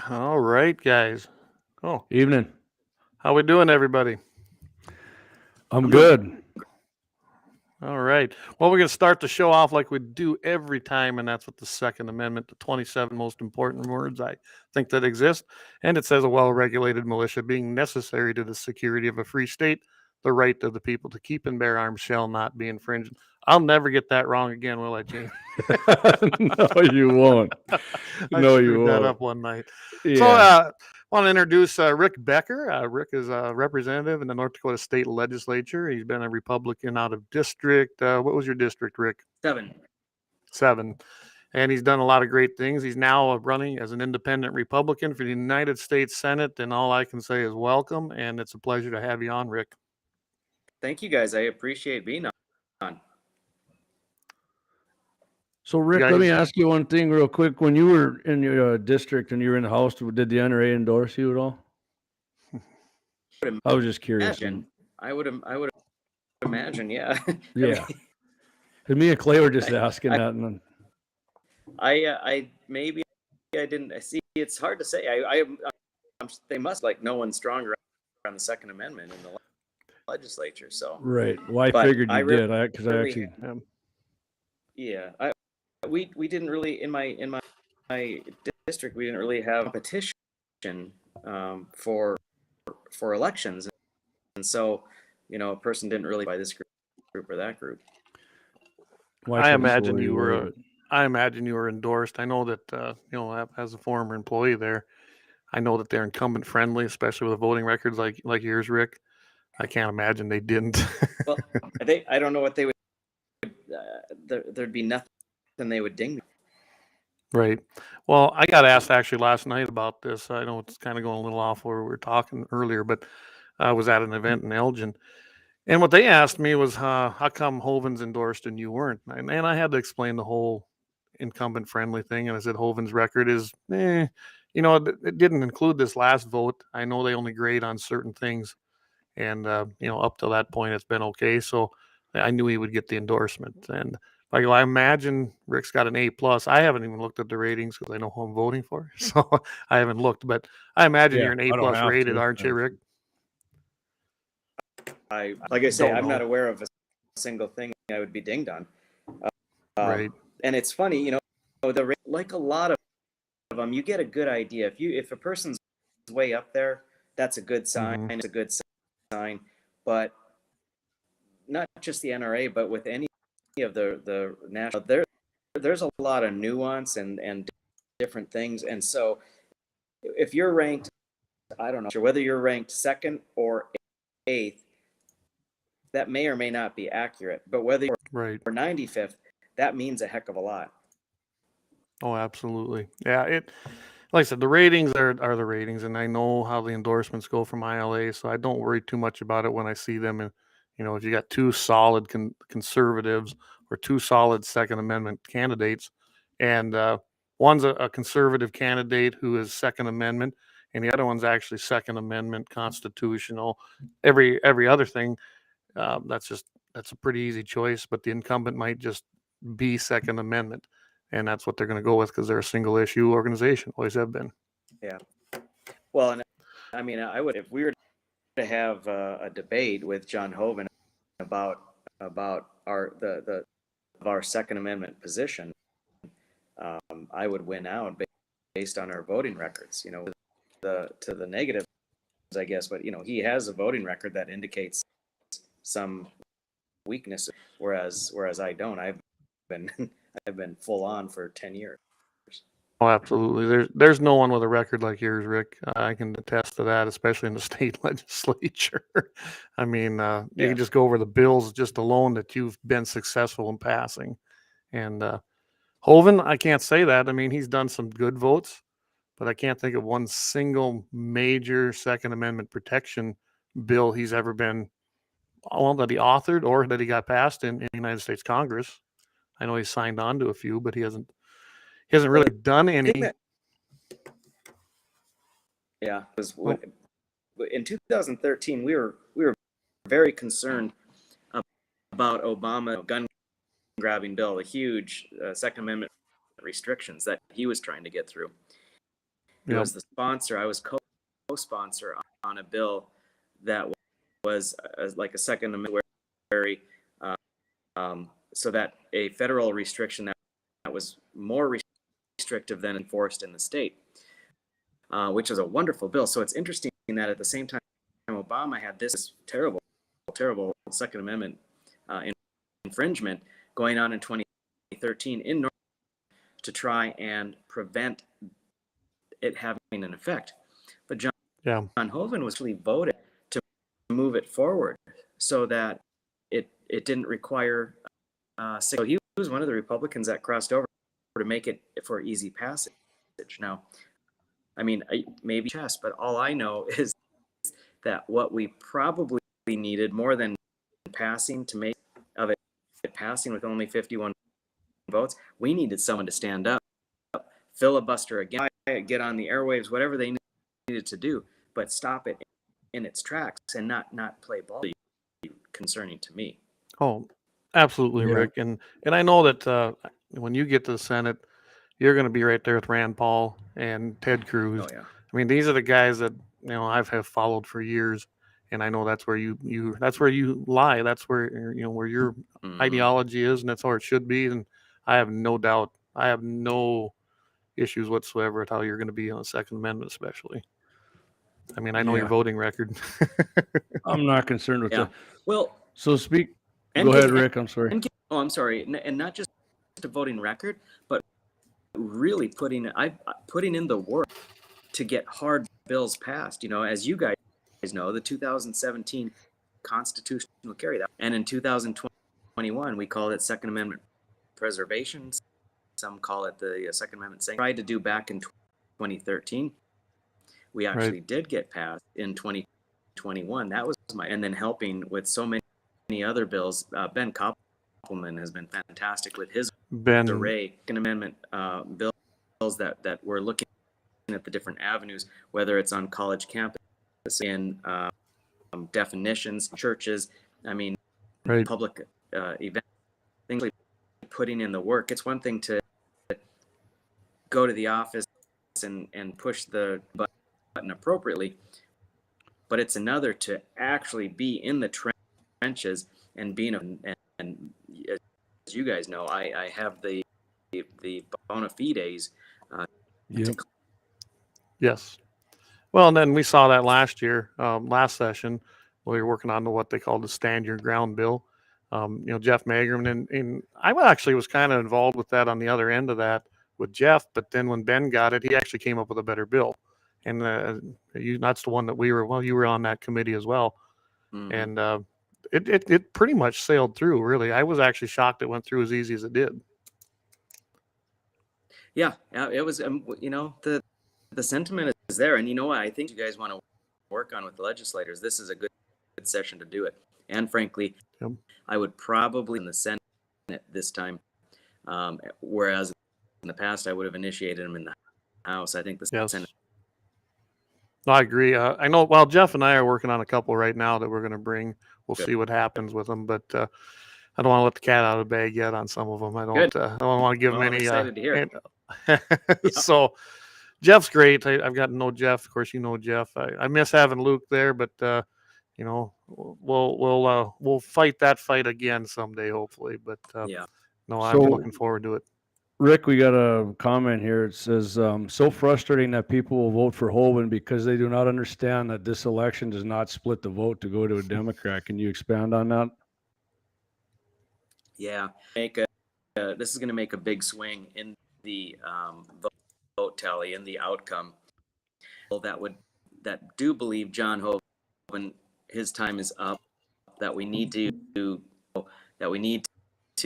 All right, guys. Oh, Evening. how we doing, everybody? I'm good. All right. Well, we're going to start the show off like we do every time, and that's with the Second Amendment, the 27 most important words I think that exist. And it says a well-regulated militia being necessary to the security of a free state, the right of the people to keep and bear arms shall not be infringed. I'll never get that wrong again, will I, Gene? No, you won't. I No, you screwed that won't. up one night. Yeah. So, I want to introduce Rick Becker. Rick is a representative in the North Dakota State Legislature. He's been a Republican out of district. What was your district, Rick? 7. And he's done a lot of great things. He's now running as an independent Republican for the United States Senate. And all I can say is welcome. And it's a pleasure to have you on, Rick. Thank you, guys. I appreciate being on. So, Rick, let me ask you one thing real quick. When you were in your district and you were in the House, did the NRA endorse you at all? I was just curious. I would imagine, yeah. Yeah. And me and Clay were just asking that. And I maybe I didn't see. It's hard to say. They must no one stronger on the Second Amendment in the legislature. So right. Well, I figured you did. Because I actually. Yeah. We didn't really in my district. We didn't really have competition for elections, and so a person didn't really buy this group or that group. Well, I imagine you were. I imagine you were endorsed. I know that as a former employee there, I know that they're incumbent friendly, especially with voting records like yours, Rick. I can't imagine they didn't. Well, I don't know what they would. There'd be nothing they would ding me. Right. Well, I got asked actually last night about this. I know it's kind of going a little off where we were talking earlier, but I was at an event in Elgin. And what they asked me was, how come Hovind's endorsed and you weren't? And I had to explain the whole incumbent friendly thing. And I said, Hovind's record is, it didn't include this last vote. I know they only grade on certain things. And, up to that point, it's been okay. So I knew he would get the endorsement. And I imagine Rick's got an A+. I haven't even looked at the ratings because I know who I'm voting for. So I haven't looked. But I imagine you're an A+ rated, aren't you, Rick? Like I say, I'm not aware of a single thing I would be dinged on. Right. And it's funny, like a lot of them, you get a good idea. If a person's way up there, that's a good sign. Mm-hmm. It's a good sign. But not just the NRA, but with any of the national, there's a lot of nuance and different things. And so if you're ranked, I don't know, whether you're ranked 2nd or 8th, that may or may not be accurate, but whether you're 95th, that means a heck of a lot. Oh, absolutely. Yeah, like I said, the ratings are the ratings, and I know how the endorsements go from ILA, so I don't worry too much about it when I see them. And if you got 2 solid conservatives or 2 solid Second Amendment candidates, and one's a conservative candidate who is Second Amendment, and the other one's actually Second Amendment constitutional, every other thing. That's a pretty easy choice, but the incumbent might just be Second Amendment, and that's what they're going to go with because they're a single issue organization, always have been. Yeah. Well, and I mean, I would, if we were to have a debate with John Hovind about our Second Amendment position, I would win out based on our voting records. To the negatives, I guess, but he has a voting record that indicates some weakness, whereas I don't. I've been full on for 10 years. Oh, absolutely. There's no one with a record like yours, Rick. I can attest to that, especially in the state legislature. I mean, you can just go over the bills just alone that you've been successful in passing. And Hovind, I can't say that. I mean, he's done some good votes, but I can't think of one single major Second Amendment protection bill he's ever been, that he authored or that he got passed in the United States Congress. I know he signed on to a few, but he hasn't really done any. Yeah, because in 2013 we were very concerned about Obama gun grabbing bill, the huge Second Amendment restrictions that he was trying to get through. He was the sponsor. I was co-sponsor on a bill that was like a Second Amendment, so that a federal restriction that was more restrictive than enforced in the state, which is a wonderful bill. So it's interesting that at the same time Obama had this terrible Second Amendment infringement going on in 2013 in North Dakota to try and prevent it having an effect. But John Hoeven was really voted to move it forward so that it didn't require. So he was one of the Republicans that crossed over to make it for easy passage. Now, I mean, maybe chess, but all I know is that what we probably needed more than passing to make of it passing with only 51 votes, we needed someone to stand up, filibuster again, get on the airwaves, whatever they needed to do, but stop it in its tracks and not play ball. Concerning to me. Oh, absolutely, Rick. And I know that when you get to the Senate, you're going to be right there with Rand Paul and Ted Cruz. Oh, yeah. I mean, these are the guys that I've followed for years, and I know that's where you that's where you lie. That's where where your ideology is, and that's how it should be. And I have no doubt. I have no issues whatsoever with how you're going to be on the Second Amendment, especially. I mean, I know your voting record. I'm not concerned with that. Well, so go ahead, Rick. I'm sorry. I'm sorry. And not just a voting record, but really putting in the work to get hard bills passed. As you guys know, the 2017 Constitution will carry that. And in 2021, we called it Second Amendment preservation. Some call it the Second Amendment saying. Tried to do back in 2013. We actually did get passed in 2021. That was and then helping with so many other bills. Ben Koppelman has been fantastic with his array Second Amendment bills that we're looking at the different avenues, whether it's on college campus, in definitions, churches. I mean, public events, things like putting in the work. It's one thing to go to the office and push the button appropriately, but it's another to actually be in the trenches and being and as you guys know, I have the bona fides. Yes. Well, and then we saw that last year, last session, we were working on what they called the Stand Your Ground bill. Jeff Magrum, and I actually was kind of involved with that on the other end of that with Jeff, but then when Ben got it, he actually came up with a better bill. And that's the one that you were on that committee as well. Mm-hmm. And it pretty much sailed through, really. I was actually shocked it went through as easy as it did. Yeah, it was, the sentiment is there. And what I think you guys want to work on with the legislators, this is a good session to do it. And frankly, I would probably in the Senate this time, whereas in the past I would have initiated them in the House. I think the Senate. No, I agree. I know. Well, Jeff and I are working on a couple right now that we're going to bring. We'll see what happens with them, but I don't want to let the cat out of the bag yet on some of them. I don't want to give them any. I'm excited to hear. So Jeff's great. I've gotten to know Jeff. Of course, Jeff. I miss having Luke there, but we'll fight that fight again someday, hopefully. But no, I'm looking forward to it. Rick, we got a comment here. It says, so frustrating that people will vote for Hoeven because they do not understand that this election does not split the vote to go to a Democrat. Can you expand on that? Yeah, this is going to make a big swing in the vote tally and the outcome. That do believe John Hoeven, his time is up. That we need to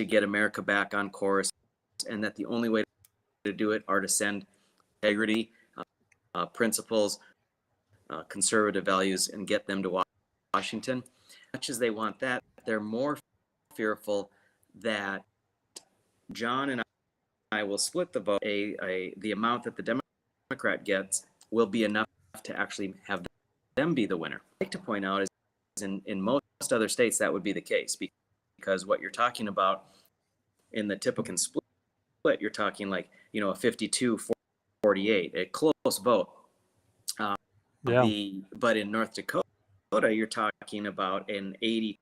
get America back on course. And that the only way to do it are to send integrity, principles, conservative values, and get them to Washington. As much as they want that, they're more fearful that John and I will split the vote. The amount that the Democrat gets will be enough to actually have them be the winner. I'd like to point out is in most other states that would be the case, because what you're talking about in the typical split, you're talking like, a 52-48, a close vote. Yeah. But in North Dakota, you're talking about an 80-20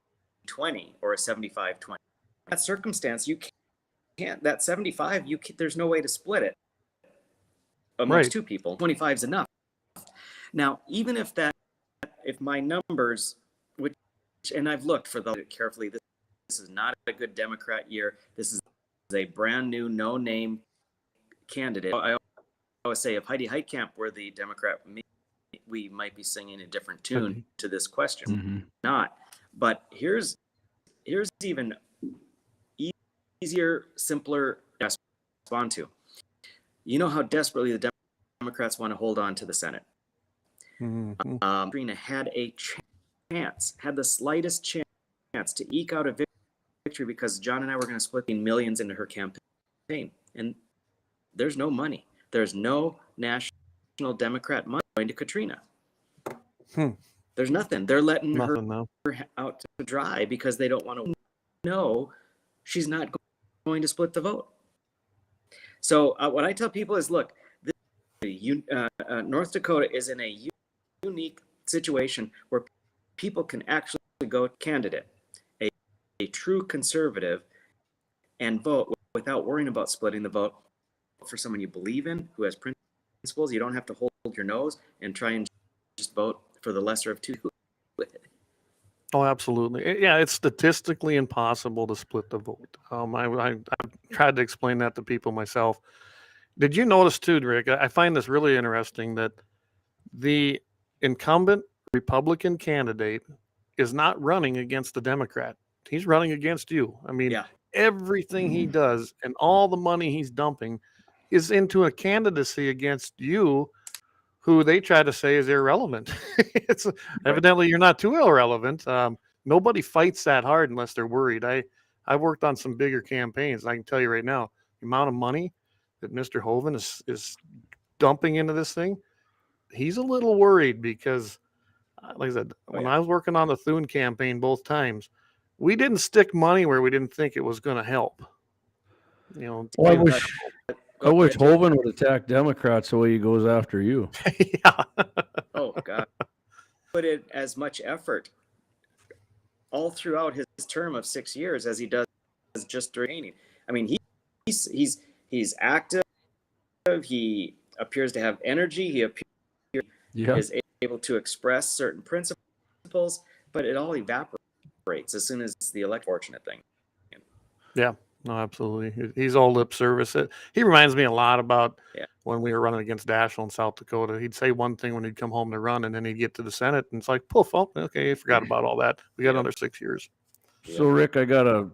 or a 75-20. That circumstance, you can't, that 75, there's no way to split it amongst Right. two people. 25 is enough. Now, even if my numbers, which, and I've looked for those carefully, this is not a good Democrat year. This is a brand new, no-name candidate. I always say if Heidi Heitkamp were the Democrat, we might be singing a different tune to this question. Mm-hmm. Not. But here's even easier, simpler to respond to. You know how desperately the Democrats want to hold on to the Senate. Mm-hmm. Trina had a chance, had the slightest chance to eke out a victory because John and I were going to split the millions into her campaign. And there's no money. There's no national Democrat money going to Katrina. There's nothing. They're letting her out to dry because they don't want to know she's not going to split the vote. So what I tell people is, look, North Dakota is in a unique situation where people can actually go candidate, a true conservative, and vote without worrying about splitting the vote for someone you believe in, who has principles. You don't have to hold your nose and try and just vote for the lesser of two. Oh, absolutely. Yeah, it's statistically impossible to split the vote. I've tried to explain that to people myself. Did you notice too, Rick? I find this really interesting that the incumbent Republican candidate is not running against the Democrat. He's running against you. I mean, everything he does and all the money he's dumping is into a candidacy against you, who they try to say is irrelevant. It's evidently you're not too irrelevant. Nobody fights that hard unless they're worried. I've worked on some bigger campaigns, and I can tell you right now, the amount of money that Mr. Hoven is dumping into this thing, he's a little worried because, like I said, when I was working on the Thune campaign both times, we didn't stick money where we didn't think it was going to help. You know, well, I wish Hoven would attack Democrats the way he goes after you. Yeah. Oh, God. Put in as much effort all throughout his term of 6 years as he does just during. I mean, he's active. He appears to have energy. He is able to express certain principles, but it all evaporates as soon as the fortunate thing. Yeah. No, absolutely. He's all lip service. He reminds me a lot about when we were running against Daschle in South Dakota. He'd say one thing when he'd come home to run, and then he'd get to the Senate, and it's like, poof, oh, okay, I forgot about all that. We got another 6 years. So, Rick, I got a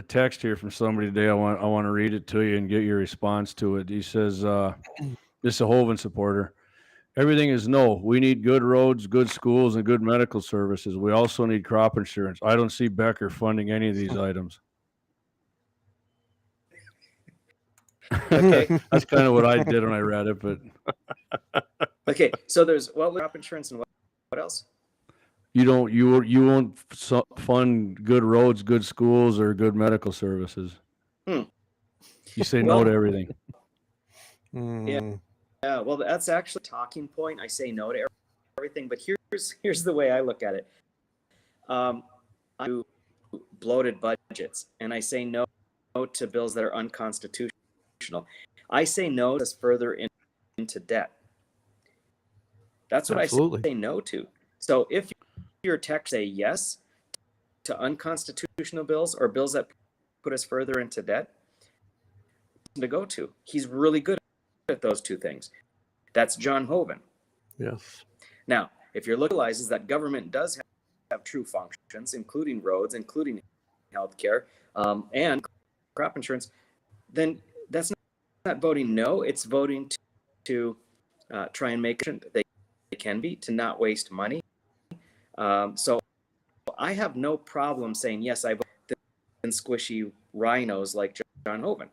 text here from somebody today. I want to read it to you and get your response to it. He says, this is a Hoven supporter. Everything is no. We need good roads, good schools, and good medical services. We also need crop insurance. I don't see Becker funding any of these items. Okay. That's kind of what I did when I read it, but okay. So there's crop insurance and what else? You won't fund good roads, good schools, or good medical services. You say no to everything. Yeah. Well, that's actually a talking point. I say no to everything, but here's the way I look at it. I do bloated budgets, and I say no to bills that are unconstitutional. I say no to us further into debt. That's what I say no to. So if your text say yes to unconstitutional bills or bills that put us further into debt, to go to. He's really good at those two things. That's John Hoven. Yes. Now, if you're realizes that government does have true functions, including roads, including healthcare, and crop insurance, then that's not voting no. It's voting to try and make sure they can be, to not waste money. So I have no problem saying yes, I vote in squishy rhinos like John Hoven.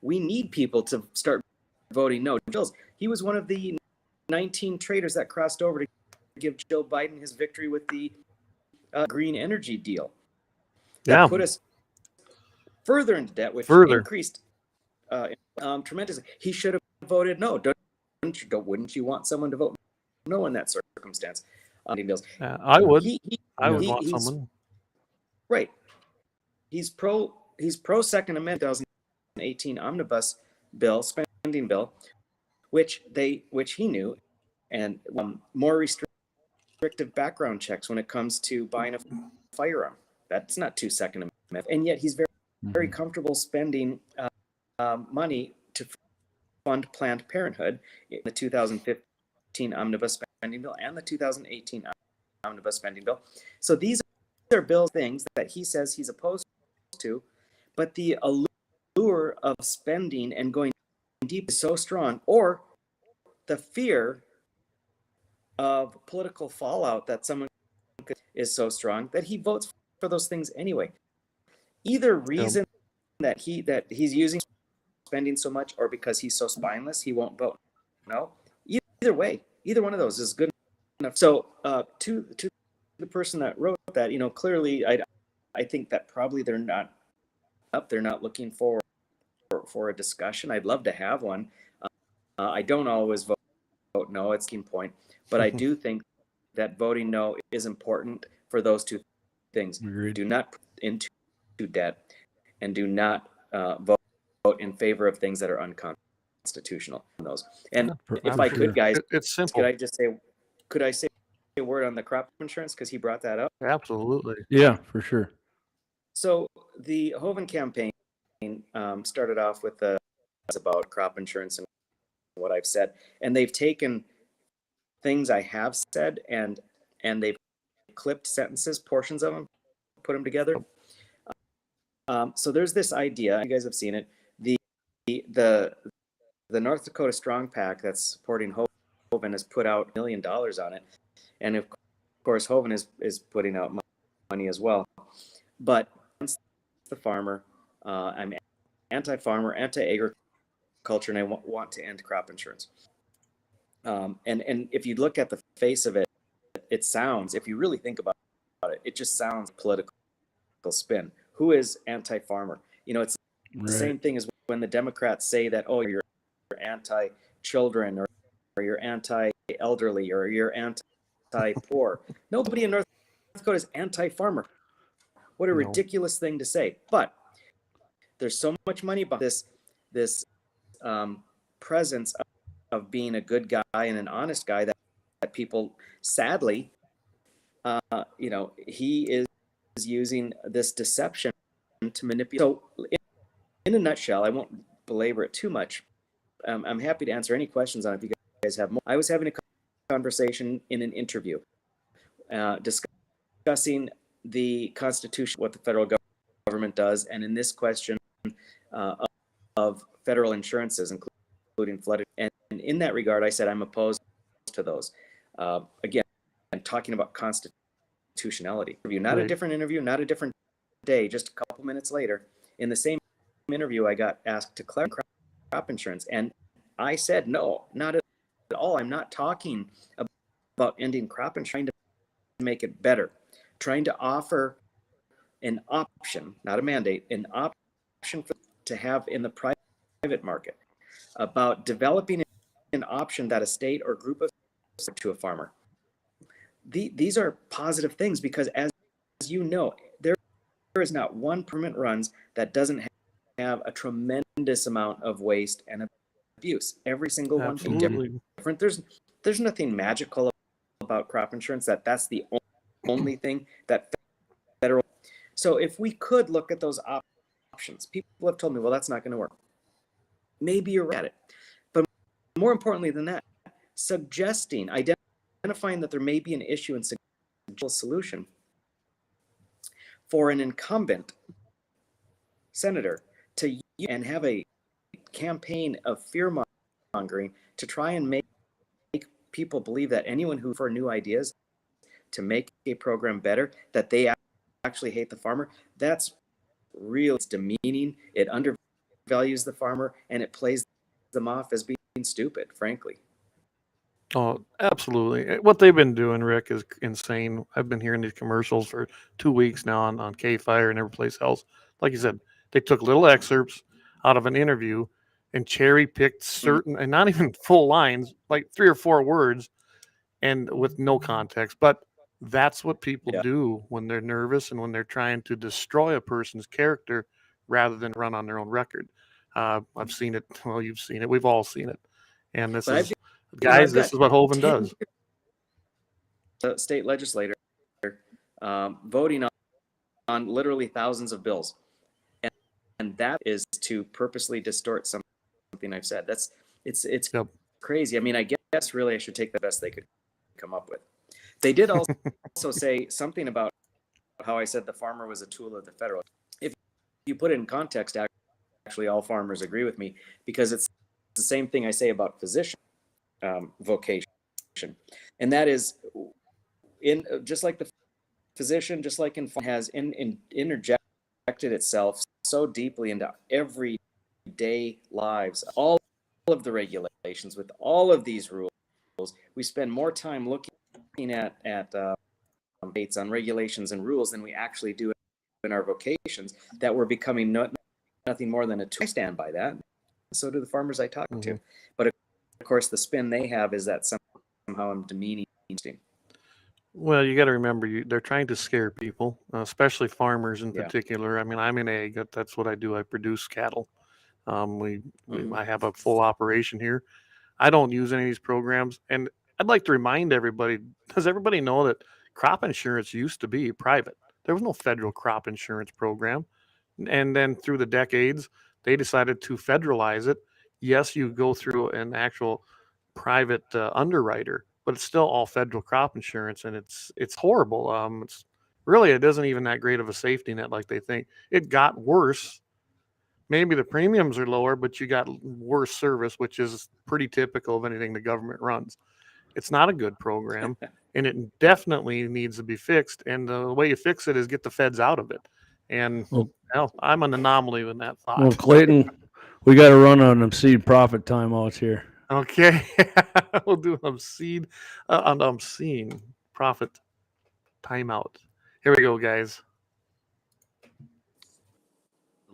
We need people to start voting no. He was one of the 19 traitors that crossed over to give Joe Biden his victory with the green energy deal. That put us further into debt, which increased tremendously. He should have voted no. Wouldn't you want someone to vote know in that circumstance. Bills. I would. I would he- want he's- someone. Right. He's pro Second Amendment 2018 omnibus bill, spending bill, which he knew, and more restrictive background checks when it comes to buying a firearm. That's not to Second Amendment, and yet he's very comfortable spending money to fund Planned Parenthood in the 2015 omnibus spending bill and the 2018 omnibus spending bill. So these are bills, things that he says he's opposed to, but the allure of spending and going deep is so strong, or the fear of political fallout that someone is so strong that he votes for those things anyway. Either reason that he's using spending so much, or because he's so spineless he won't vote. No, either way, either one of those is good enough. So to the person that wrote that, clearly I think that probably they're not looking for a discussion. I'd love to have one. I don't always vote no, it's a key point, but I do think that voting no is important for those two things. Agreed. Do not put into debt, and do not vote in favor of things that are unconstitutional. Those. And if I could, guys, it's simple. Could I say a word on the crop insurance, because he brought that up? Absolutely. Yeah, for sure. So the Hoeven campaign started off with about crop insurance and what I've said, and they've taken things I have said and they've clipped sentences, portions of them, put them together. So there's this idea, you guys have seen it, the North Dakota Strong PAC that's supporting Hoeven has put out $1 million on it, and of course Hoeven is putting out money as well. But the farmer, I'm anti-farmer, anti-agriculture, and I want to end crop insurance. And if you look at the face of it, it sounds, if you really think about it, it just sounds political spin. Who is anti-farmer? It's the same thing as when the Democrats say that, oh, you're anti-children, or you're anti-elderly, or you're anti-poor. Nobody in North Dakota is anti-farmer. What a ridiculous thing to say. But there's so much money behind this presence of being a good guy and an honest guy that people, sadly, he is using this deception to manipulate. So in a nutshell, I won't belabor it too much. I'm happy to answer any questions on it if you guys have more. I was having a conversation in an interview discussing the Constitution, what the federal government does, and in this question of federal insurances, including flood. And in that regard, I said I'm opposed to those. Again, I'm talking about constitutionality. Not a different interview, not a different day, just a couple minutes later. In the same interview, I got asked to clarify crop insurance, and I said, no, not at all. I'm not talking about ending crop insurance, trying to make it better, trying to offer an option, not a mandate, an option to have in the private market, about developing an option that a state or group of to a farmer. These are positive things, because as you know, there is not one permit runs that doesn't have a tremendous amount of waste and abuse. Every single one thing different. There's nothing magical about crop insurance that's the only thing that federal. So if we could look at those options, people have told me, well, that's not going to work. Maybe you're right at it. But more importantly than that, identifying that there may be an issue and suggesting a solution for an incumbent senator to use and have a campaign of fear-mongering to try and make people believe that anyone who for new ideas to make a program better, that they actually hate the farmer. That's real. It's demeaning. It undervalues the farmer, and it plays them off as being stupid, frankly. Oh, absolutely. What they've been doing, Rick, is insane. I've been hearing these commercials for 2 weeks now on K-Fire and every place else. Like you said, they took little excerpts out of an interview and cherry-picked certain, and not even full lines, like 3 or 4 words, and with no context. But that's what people Yeah. do when they're nervous and when they're trying to destroy a person's character rather than run on their own record. I've seen it. Well, you've seen it. We've all seen it. And this But is, because guys, I've this got is what Hovind 10 does. state legislator voting on literally thousands of bills, and that is to purposely distort something I've said. It's Yep. crazy. I mean, I guess really I should take the best they could come up with. They did also say something about how I said the farmer was a tool of the federal. If you put it in context, actually all farmers agree with me, because it's the same thing I say about physician vocation, and that is in just like the physician, just like in has interjected itself so deeply into everyday lives, all of the regulations with all of these rules. We spend more time looking at dates on regulations and rules than we actually do in our vocations, that we're becoming nothing more than a tool. I stand by that. So do the farmers I talk to. But of course, the spin they have is that somehow I'm demeaning. Well, you got to remember, they're trying to scare people, especially farmers in Yeah. particular. I mean, I'm in ag. That's what I do. I produce cattle. Mhm. I have a full operation here. I don't use any of these programs, and I'd like to remind everybody: does everybody know that crop insurance used to be private? There was no federal crop insurance program, and then through the decades, they decided to federalize it. Yes, you go through an actual private underwriter, but it's still all federal crop insurance, and it's horrible. It's really, it isn't even that great of a safety net like they think. It got worse. Maybe the premiums are lower, but you got worse service, which is pretty typical of anything the government runs. It's not a good program, and it definitely needs to be fixed. And the way you fix it is get the feds out of it. And well, I'm an anomaly in that thought. Well, Clayton, we got to run on them seed profit timeouts here. Okay, we'll do obscene profit timeout. Here we go, guys.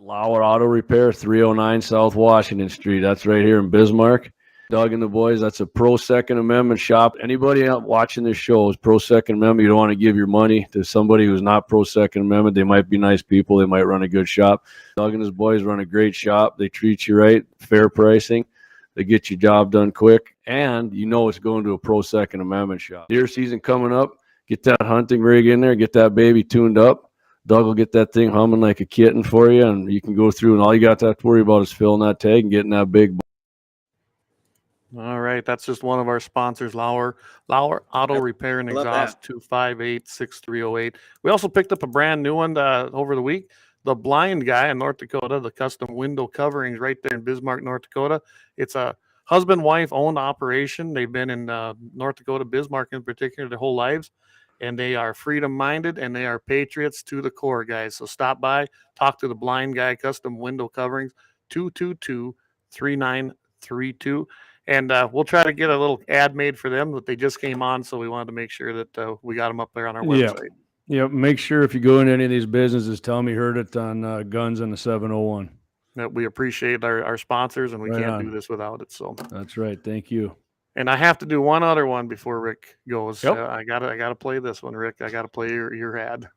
Lauer Auto Repair, 309 South Washington Street. That's right here in Bismarck. Doug and the boys, that's a pro Second Amendment shop. Anybody out watching this show is pro Second Amendment. You don't want to give your money to somebody who's not pro Second Amendment. They might be nice people. They might run a good shop. Doug and his boys run a great shop. They treat you right, fair pricing. They get your job done quick, and you know it's going to a pro Second Amendment shop. Deer season coming up. Get that hunting rig in there. Get that baby tuned up. Doug will get that thing humming like a kitten for you, and you can go through, and all you got to have to worry about is filling that tag and getting that big. All right, that's just one of our sponsors, Lauer Auto Repair and Exhaust, 258-6308. We also picked up a brand new one over the week. The Blind Guy in North Dakota, the custom window coverings right there in Bismarck, North Dakota. It's a husband-wife owned operation. They've been in North Dakota, Bismarck in particular, their whole lives, and they are freedom-minded and they are patriots to the core, guys. So stop by, talk to the Blind Guy custom window coverings, 222-3932. And we'll try to get a little ad made for them, but they just came on, so we wanted to make sure that we got them up there on our website. Yeah, make sure if you go into any of these businesses, tell them you heard it on Guns in the 701. We appreciate our sponsors, and we Right can't on. do this without it. So That's right. Thank you. And I have to do one other one before Rick goes. Yep. I gotta play this one, Rick. I gotta play your ad.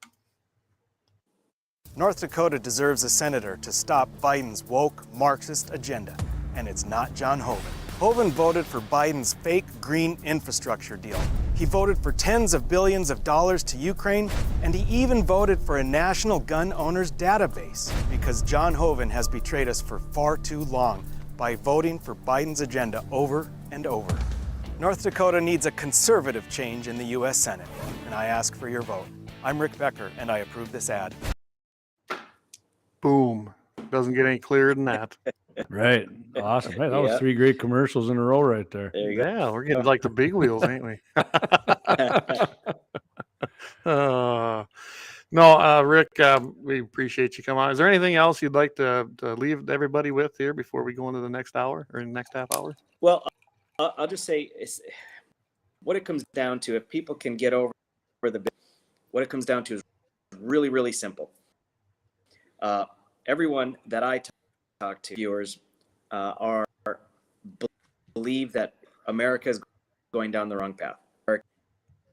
North Dakota deserves a senator to stop Biden's woke Marxist agenda, and it's not John Hovind. Hovind voted for Biden's fake green infrastructure deal. He voted for tens of billions of dollars to Ukraine, and he even voted for a national gun owners database, because John Hovind has betrayed us for far too long by voting for Biden's agenda over and over. North Dakota needs a conservative change in the U.S. Senate, and I ask for your vote. I'm Rick Becker, and I approve this ad. Boom. Doesn't get any clearer than that. Right. Awesome. Hey, that was 3 great commercials in a row right there. There you go. Yeah, we're getting like the big wheels, ain't we? No, Rick, we appreciate you coming on. Is there anything else you'd like to leave everybody with here before we go into the next hour or next half hour? Well, I'll just say what it comes down to, if people can get over what it comes down to is really, really simple. Everyone that I talk to, viewers, believe that America is going down the wrong path.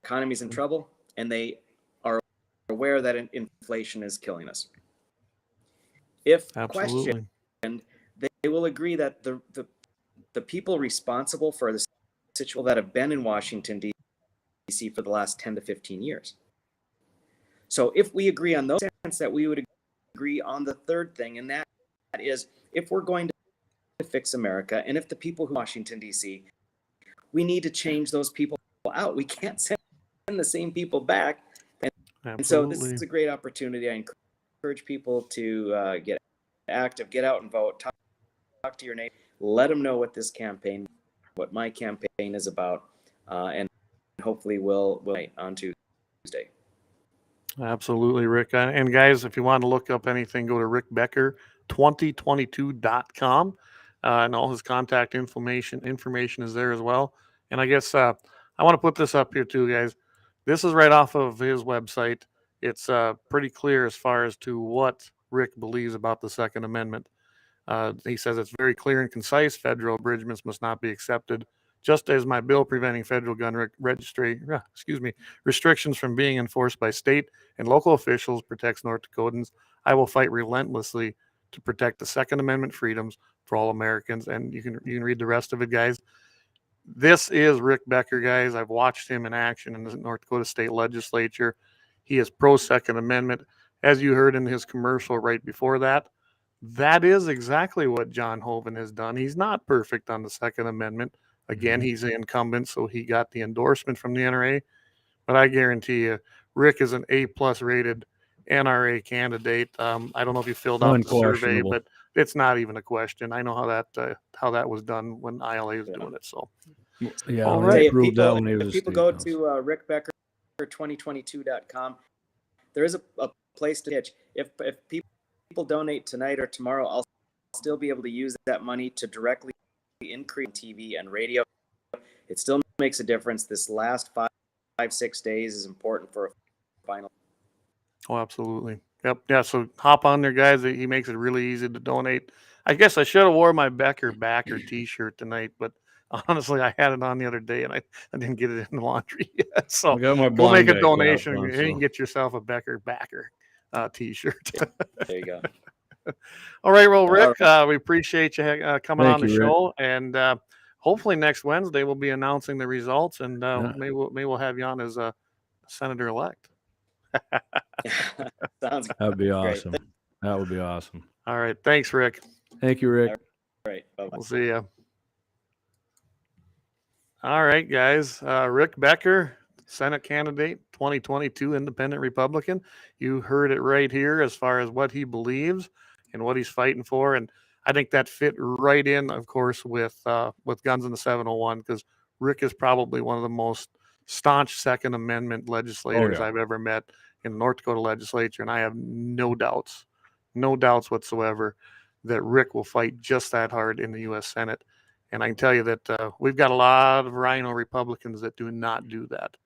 economy's in trouble, and they are aware that inflation is killing us. If Absolutely. questioned, they will agree that the people responsible for the situation that have been in Washington, D.C. for the last 10 to 15 years. So if we agree on those sense, that we would agree on the third thing, and that is, if we're going to fix America, and if the people who Washington, D.C., we need to change those people out. We can't send the same people back. And so this is a great opportunity. I encourage people to get active, get out and vote, talk to your neighbor, let them know what this campaign, what my campaign is about, and hopefully we'll on Tuesday. Absolutely, Rick. And guys, if you want to look up anything, go to rickbecker2022.com, and all his contact information is there as well. And I guess I want to put this up here too, guys. This is right off of his website. It's pretty clear as far as to what Rick believes about the Second Amendment. He says it's very clear and concise. Federal abridgments must not be accepted. Just as my bill preventing federal gun restrictions from being enforced by state and local officials protects North Dakotans, I will fight relentlessly to protect the Second Amendment freedoms for all Americans. And you can read the rest of it, guys. This is Rick Becker, guys. I've watched him in action in the North Dakota State Legislature. He is pro Second Amendment. As you heard in his commercial right before that, that is exactly what John Hoeven has done. He's not perfect on the Second Amendment. Again, he's the incumbent, so he got the endorsement from the NRA. But I guarantee you, Rick is an A+ rated NRA candidate. I don't know if you filled out the survey, but it's not even a question. I know how that was done when ILA was doing it. So, yeah, all right. If people go to rickbecker2022.com, there is a place to pitch. If people donate tonight or tomorrow, I'll still be able to use that money to directly increase TV and radio. It still makes a difference. This last 5-6 days is important for a final. Oh, absolutely. Yep. Yeah. So hop on there, guys. He makes it really easy to donate. I guess I should have wore my Becker backer T-shirt tonight, but honestly, I had it on the other day and I didn't get it in the laundry yet. So I got my go make a donation. On, You can get yourself a Becker backer T-shirt. There you go. All right. Well, Rick, we appreciate you coming on the show, Rick. and hopefully next Wednesday we'll be announcing the results, and maybe we'll have you on as a senator-elect. That'd be awesome. That would be awesome. All right. Thanks, Rick. Thank you, Rick. All right. Bye-bye. We'll see you. All right, guys. Rick Becker, Senate candidate, 2022 Independent Republican. You heard it right here as far as what he believes and what he's fighting for. And I think that fit right in, of course, with Guns in the 701, because Rick is probably one of the most staunch Second Amendment legislators I've ever met in the North Dakota legislature. And I have no doubts whatsoever that Rick will fight just that hard in the U.S. Senate. And I can tell you that we've got a lot of Rhino Republicans that do not do that.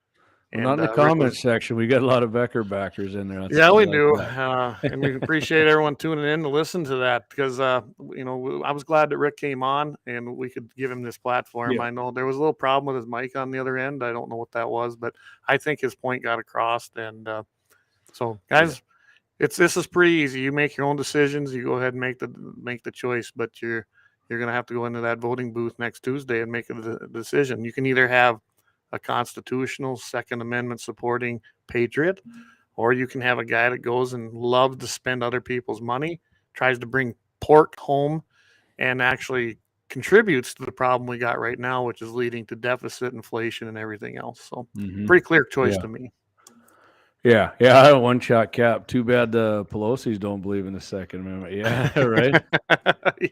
And not in the comment section. We got a lot of Becker backers in there. Yeah, we do. And we appreciate everyone tuning in to listen to that, because, I was glad that Rick came on and we could give him this platform. Yeah. I know there was a little problem with his mic on the other end. I don't know what that was, but I think his point got across. And so, guys, this is pretty easy. You make your own decisions. You go ahead and make the choice, but you're going to have to go into that voting booth next Tuesday and make a decision. You can either have a constitutional Second Amendment supporting patriot, or you can have a guy that goes and loves to spend other people's money, tries to bring pork home, and actually contributes to the problem we got right now, which is leading to deficit, inflation, and everything else. So pretty clear choice to me. Yeah. I had a one-shot cap. Too bad the Pelosi's don't believe in the Second Amendment. Yeah, right? Yeah.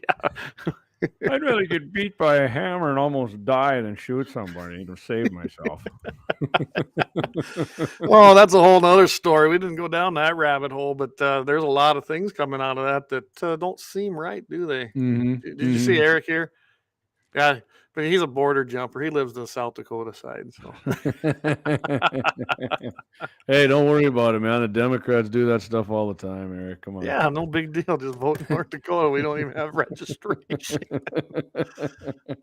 I'd rather get beat by a hammer and almost die than shoot somebody to save myself. Well, that's a whole nother story. We didn't go down that rabbit hole, but there's a lot of things coming out of that don't seem right, do they? Did you see Eric here? Yeah, but he's a border jumper. He lives in the South Dakota side. So. Hey, don't worry about it, man. The Democrats do that stuff all the time, Eric. Come on. Yeah, no big deal. Just vote in North Dakota. We don't even have registration.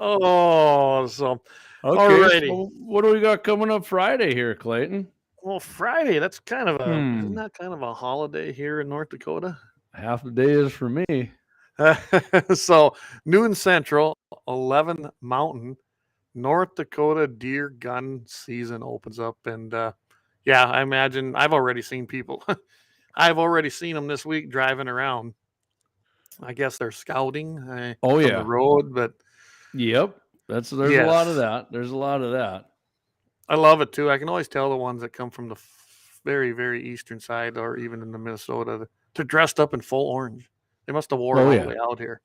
So Okay, Alrighty. so what do we got coming up Friday here, Clayton? Well, Friday, that's kind of isn't Hmm. that kind of a holiday here in North Dakota? Half the day is for me. So noon Central, 11 Mountain, North Dakota deer gun season opens up. And yeah, I imagine I've already seen people. I've already seen them this week driving around. I guess they're scouting Oh from the yeah. road, but Yep. There's a lot of yes, that. There's a lot of that. I love it too. I can always tell the ones that come from the very, very eastern side or even in the Minnesota, they're dressed up in full orange. They must have wore it Oh all yeah. the way out here.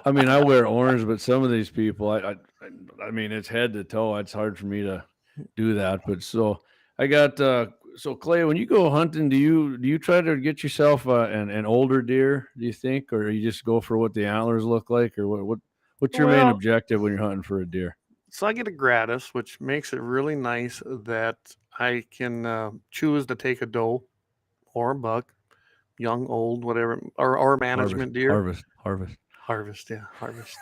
I mean, I wear orange, but some of these people, I mean, it's head to toe. It's hard for me to do that. But so I got, so Clay, when you go hunting, do you try to get yourself an older deer? Do you think, or you just go for what the antlers look like, or what's your main Well, objective when you're hunting for a deer? so I get a gratis, which makes it really nice that I can choose to take a doe or a buck, young, old, whatever, or a management deer. Harvest. Yeah, harvest.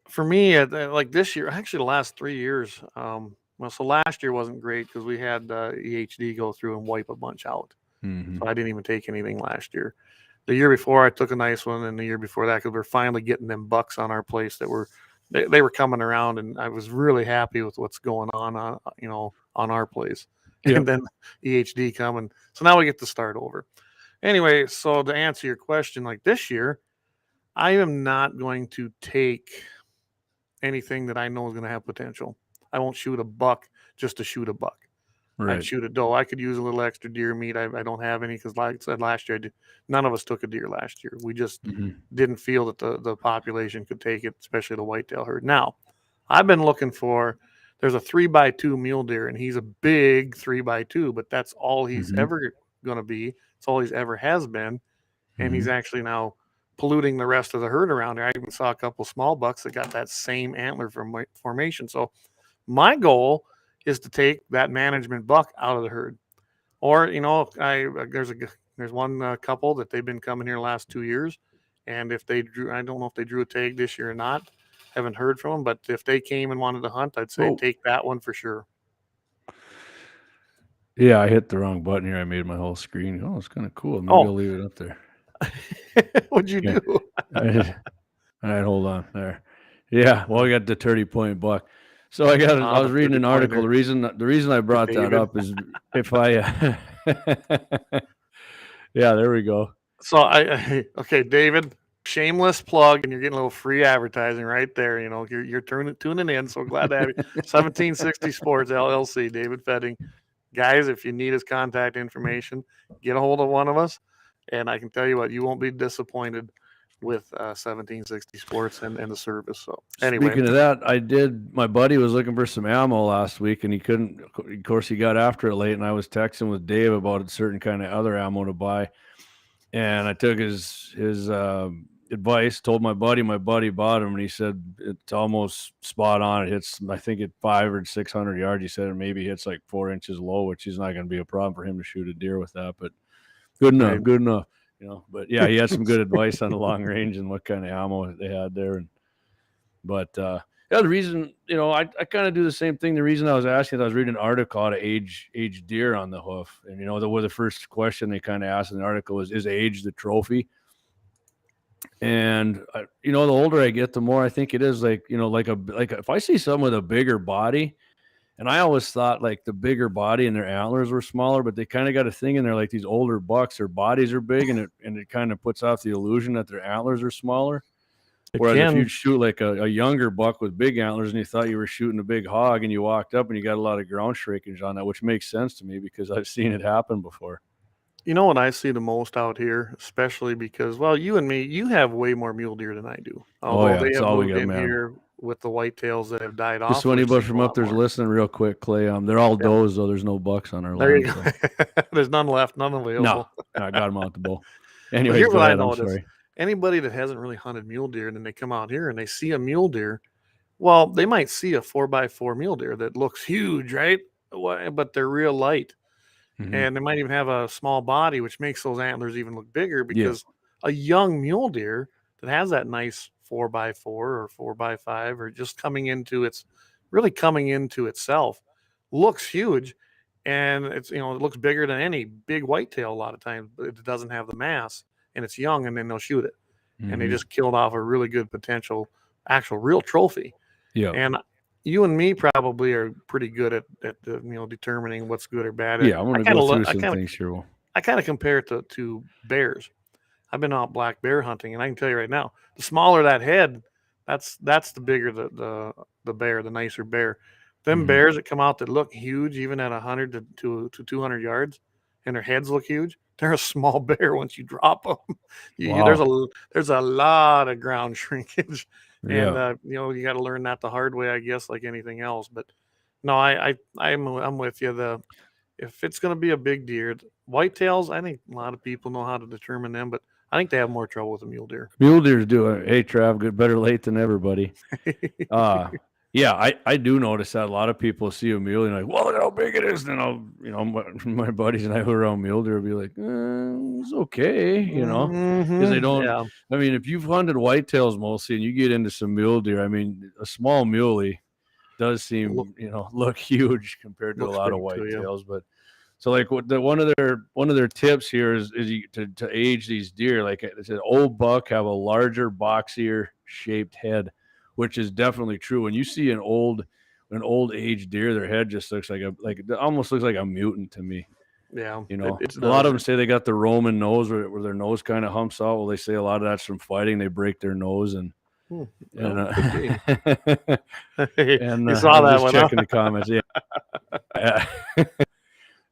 For me, like this year, actually the last 3 years, well, so last year wasn't great because we had EHD go through and wipe a bunch out. Mm-hmm. So I didn't even take anything last year. The year before I took a nice one, and the year before that, because we're finally getting them bucks on our place that they were coming around, and I was really happy with what's going on on our place. Yep. And then EHD coming, so now we get to start over. Anyway, so to answer your question, like this year, I am not going to take anything that I know is going to have potential. I won't shoot a buck just to shoot a buck. Right. I'd shoot a doe. I could use a little extra deer meat. I don't have any because, like I said, last year, none of us took a deer last year. We just didn't feel that the population could take it, especially the whitetail herd. Now, I've been looking for, there's a 3x2 mule deer, and he's a big 3x2, but that's all he's ever going to be. It's all he's ever has been. And he's actually now polluting the rest of the herd around there. I even saw a couple small bucks that got that same antler formation. So my goal is to take that management buck out of the herd. Or, there's one couple that they've been coming here the last 2 years. And if they drew, I don't know if they drew a tag this year or not. Haven't heard from them, but if they came and wanted to hunt, I'd say take that one for sure. Yeah, I hit the wrong button here. I made my whole screen. Oh, it's kind of cool. Maybe I'll leave it up there. What'd you do? All right, hold on there. Yeah, well, I got the 30-point buck. So I was reading an article. The reason I brought that up is if I yeah, there we go. So okay, David, shameless plug, and you're getting a little free advertising right there. You're tuning in. So glad to have you. 1760 Sports LLC, David Fetting. Guys, if you need his contact information, get a hold of one of us, and I can tell you what, you won't be disappointed with 1760 Sports and the service. So anyway, speaking of that, my buddy was looking for some ammo last week, and he couldn't. Of course, he got after it late, and I was texting with Dave about a certain kind of other ammo to buy, and I took his advice, told my buddy bought him, and he said it's almost spot on. It hits, I think, at 500 or 600 yards. He said it maybe hits like 4 inches low, which is not going to be a problem for him to shoot a deer with that, but good enough. But yeah, he had some good advice on the long range and what kind of ammo they had there. But the reason, I kind of do the same thing. The reason I was asking, I was reading an article how to age deer on the hoof. And, the first question they kind of asked in the article is age the trophy? And, the older I get, the more I think it is like if I see someone with a bigger body, and I always thought like the bigger body and their antlers were smaller, but they kind of got a thing in there like these older bucks, their bodies are big, and it kind of puts off the illusion that their antlers are smaller. Whereas if you shoot like a younger buck with big antlers and you thought you were shooting a big hog and you walked up and you got a lot of ground shrinkage on that, which makes sense to me because I've seen it happen before. You know what I see the most out here, especially because, well, you and me, you have way more mule deer than I do. Although they have moved in here with the whitetails that have died off. Just so anybody from up there's listening real quick, Clay, they're all does, though. There's no bucks on our there land. You go. So. There's none left, none available. No, I got them out the bow. Anyways, here's what I noticed. I'm sorry. Anybody that hasn't really hunted mule deer and then they come out here and they see a mule deer, well, they might see a 4x4 mule deer that looks huge, right? But they're real light. And they might even have a small body, which makes those antlers even look bigger because a young mule deer that has that nice 4x4 or 4x5 or just coming into itself. Looks huge, and it's it looks bigger than any big whitetail a lot of times, but it doesn't have the mass, and it's young, and then they'll shoot it, and they just killed off a really good potential actual real trophy. Yeah. And you and me probably are pretty good at determining what's good or bad. Yeah, I'm going to go through some things here. I kind of compare it to bears. I've been out black bear hunting, and I can tell you right now, the smaller that head, that's the bigger the bear, the nicer bear. Them bears that come out that look huge, even at 100 to 200 yards, and their heads look huge, they're a small bear once you drop them. There's a lot of ground shrinkage, and you got to learn that the hard way, I guess, like anything else. But no, I'm with you. If it's going to be a big deer, whitetails, I think a lot of people know how to determine them, but I think they have more trouble with the mule deer. Mule deers do it. Hey, Trav, good, better late than ever, buddy. Yeah, I do notice that a lot of people see a mule and like, well, look how big it is. And then my buddies and I who are around mule deer will be like, it's okay, because they don't. Yeah. I mean, if you've hunted whitetails mostly and you get into some mule deer, I mean, a small muley does seem, look huge compared to a lot of whitetails. But so like one of their tips here is to age these deer. Like I said, old buck have a larger, boxier shaped head, which is definitely true. When you see an old aged deer, their head just looks it almost looks like a mutant to me. Yeah, a lot of them say they got the Roman nose where their nose kind of humps out. Well, they say a lot of that's from fighting. They break their nose and you saw that one. Checking the comments, yeah.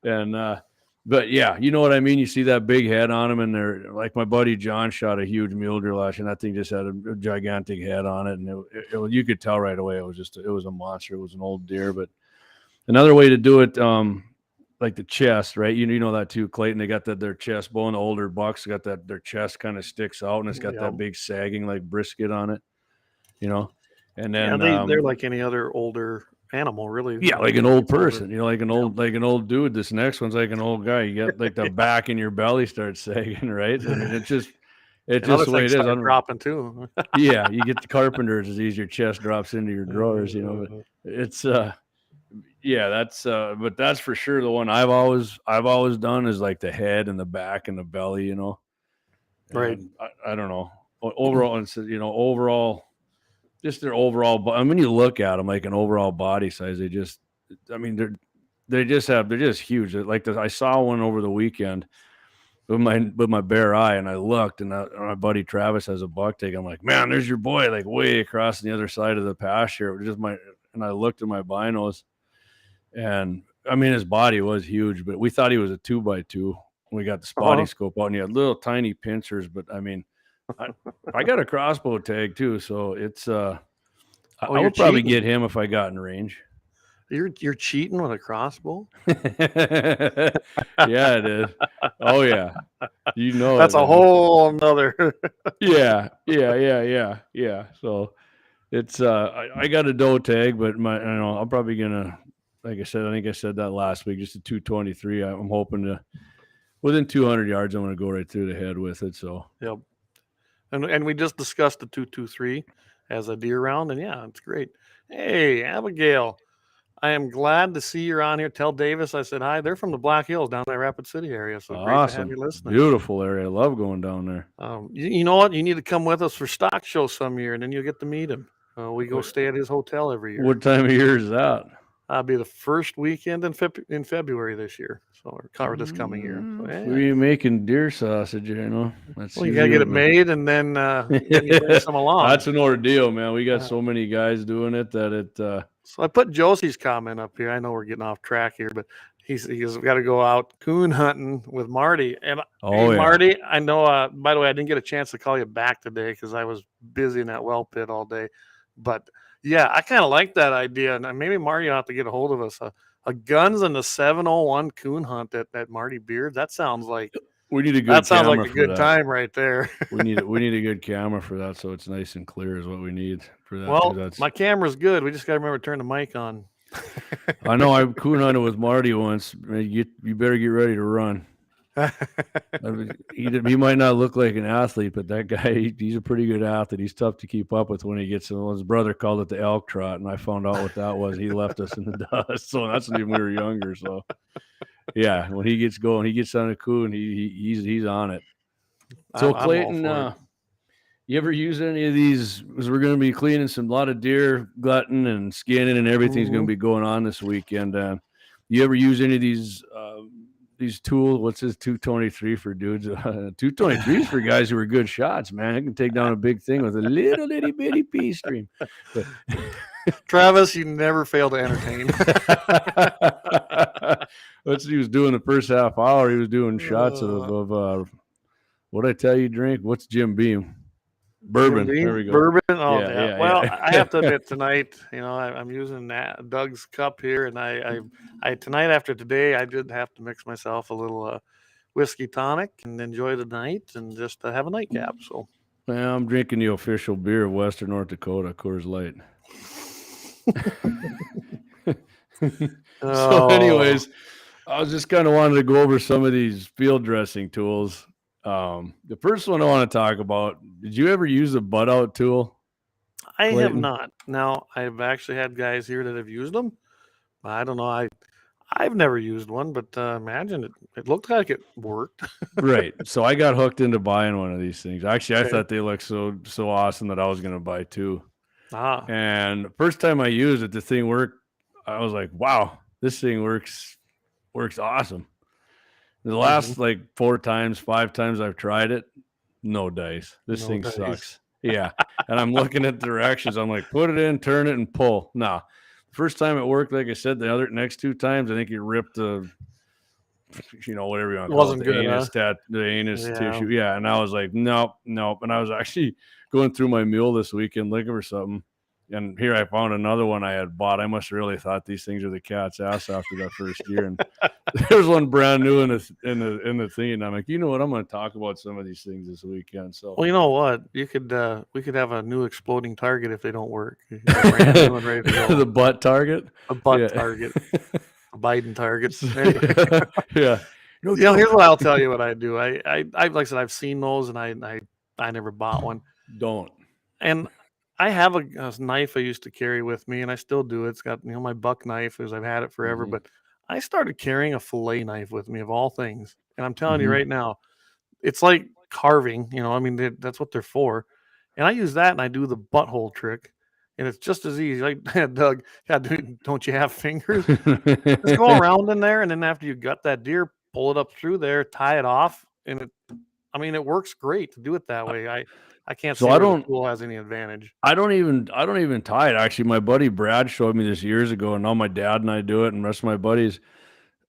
And but yeah, you know what I mean. You see that big head on them, and they're like my buddy John shot a huge mule deer last year, and that thing just had a gigantic head on it, and you could tell right away it was a monster. It was an old deer. But another way to do it, like the chest, right? You know that too, Clayton. They got their chest bone. The older bucks got their chest kind of sticks out, and it's got that big sagging like brisket on it. And then they're like any other older animal, really. Yeah, like an old person, like an old dude. This next one's like an old guy. You got like the back in your belly starts sagging, right? I mean, it's just the way it is. Dropping too. Yeah, you get the carpenter's disease. Your chest drops into your drawers, But it's but that's for sure the one I've always done is like the head and the back and the belly, Right. I don't know. Overall, it's overall. Just their overall, when you look at them, like an overall body size, they're just huge. Like I saw one over the weekend with my bare eye, and I looked, and my buddy Travis has a buck take. I'm like, man, there's your boy, like way across the other side of the pasture. And I looked at my binos, and I mean, his body was huge, but we thought he was a 2x2. We got the spotting scope out, and he had little tiny pincers, but I mean. I got a crossbow tag too, so it's I would probably get him if I got in range. You're cheating with a crossbow? Yeah, it is. Oh yeah, that's a whole nother. Yeah. So it's I got a doe tag, but I'm probably gonna, like I said, I think I said that last week, just a 223. I'm hoping to within 200 yards. I'm gonna go right through the head with it. So yep. And we just discussed the 223 as a deer round, and yeah, it's great. Hey, Abigail, I am glad to see you're on here. Tell Davis I said hi. They're from the Black Hills down there, Rapid City area. So great to have you listening. Beautiful area. I love going down there. You know what? You need to come with us for stock show some year, and then you'll get to meet him. We go stay at his hotel every year. What time of year is that? I'll be the first weekend in February this year, or this coming year. So, yeah. We're making deer sausage, you gotta get it made, and then you bring some along. That's an ordeal, man. We got so many guys doing it that it. So I put Josie's comment up here. I know we're getting off track here, but he's got to go out coon hunting with Marty. And Marty, I know. By the way, I didn't get a chance to call you back today because I was busy in that well pit all day, but. Yeah, I kind of like that idea, and maybe Marty will have to get a hold of us. A guns and the 701 coon hunt at Marty Beard. That sounds like we need a good. That sounds like a good time right there. we need a good camera for that, so it's nice and clear is what we need for that. Well, my camera's good. We just got to remember to turn the mic on. I know I coon hunted with Marty once. You better get ready to run. I mean, he might not look like an athlete, but that guy, he's a pretty good athlete. He's tough to keep up with when he gets in. His brother called it the elk trot, and I found out what that was. He left us in the dust. So that's when we were younger. So yeah, when he gets going, he gets on a coup, and he's on it. So I'm all Clayton, for it. you ever use any of these? Because we're going to be cleaning a lot of deer glutton and skinning, and everything's going to be going on this weekend. You ever use any of these tools? What's this 223 for dudes? 223 is for guys who are good shots, man. I can take down a big thing with a little itty bitty pea stream. But Travis, you never fail to entertain. that's what he was doing the first half hour. He was doing shots of what I tell you, drink. What's Jim Beam? Bourbon. Jim Beam? There we go. Bourbon. Oh, Yeah, yeah. yeah, Well, yeah. I have to admit tonight, I'm using Doug's cup here, and I tonight after today, I did have to mix myself a little whiskey tonic and enjoy the night and just have a nightcap. So Well, I'm drinking the official beer of Western North Dakota, Coors Light. So, anyways, I was just kind of wanted to go over some of these field dressing tools. The first one I want to talk about, did you ever use a butt out tool? I have Clayton? not. Now, I've actually had guys here that have used them. I don't know. I've never used one, but imagine it looked like it worked. Right. So I got hooked into buying one of these things. Actually, I Okay. thought they looked so awesome that I was going to buy two. Ah, And the first time I used it, the thing worked. I was like, wow, this thing works awesome. The last like 4 times, 5 times I've tried it, no dice. This No thing dice. sucks. Yeah. And I'm looking at the directions. I'm like, put it in, turn it, and pull. Nah. First time it worked, like I said, the next 2 times, I think it ripped the, whatever you want to call Wasn't it, good, huh? the anus Yeah. tissue. Yeah. And I was like, nope. And I was actually going through my mule this weekend looking for something. And here I found another one I had bought. I must have really thought these things are the cat's ass after that first year. And there's one brand new in the thing. And I'm like, you know what? I'm going to talk about some of these things this weekend. So Well, you know what? We could have a new exploding target if they don't work. You got a brand new one ready to go. the butt target, A butt yeah. target, a Biden target. Yeah. Here's what I'll tell you. What I do. I like I said, I've seen those, and I never bought one. Don't. And I have a knife I used to carry with me, and I still do. It's got my buck knife, as I've had it forever. Mhm. But I started carrying a fillet knife with me, of all things. And I'm telling you Mhm. right now, it's like carving. That's what they're for. And I use that, and I do the butthole trick, and it's just as easy. Like Doug, yeah, dude, don't you have fingers? Just go around in there, and then after you gut that deer, pull it up through there, tie it off, and it works great to do it that way. I can't So see I where the don't- tool has any advantage. I don't even tie it. Actually, my buddy Brad showed me this years ago, and now my dad and I do it, and the rest of my buddies.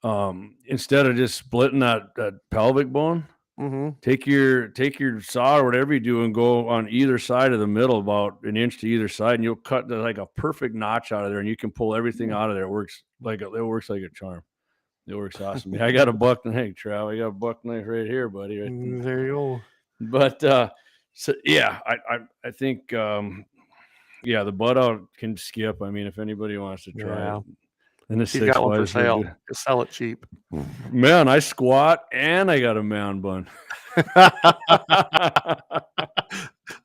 Instead of just splitting that pelvic bone, Mm-hmm. take your saw or whatever you do and go on either side of the middle, about an inch to either side, and you'll cut like a perfect notch out of there, and you can pull everything out of there. It works like a charm. It works awesome. I got a buck knife, Trav. I got a buck knife right here, buddy. Right There you go. But so yeah, I think the butt out can skip. I mean, if anybody wants to try Yeah. it. And the He's got one for 6.5's gonna sale. do- Just sell it cheap. Man, I squat and I got a man bun.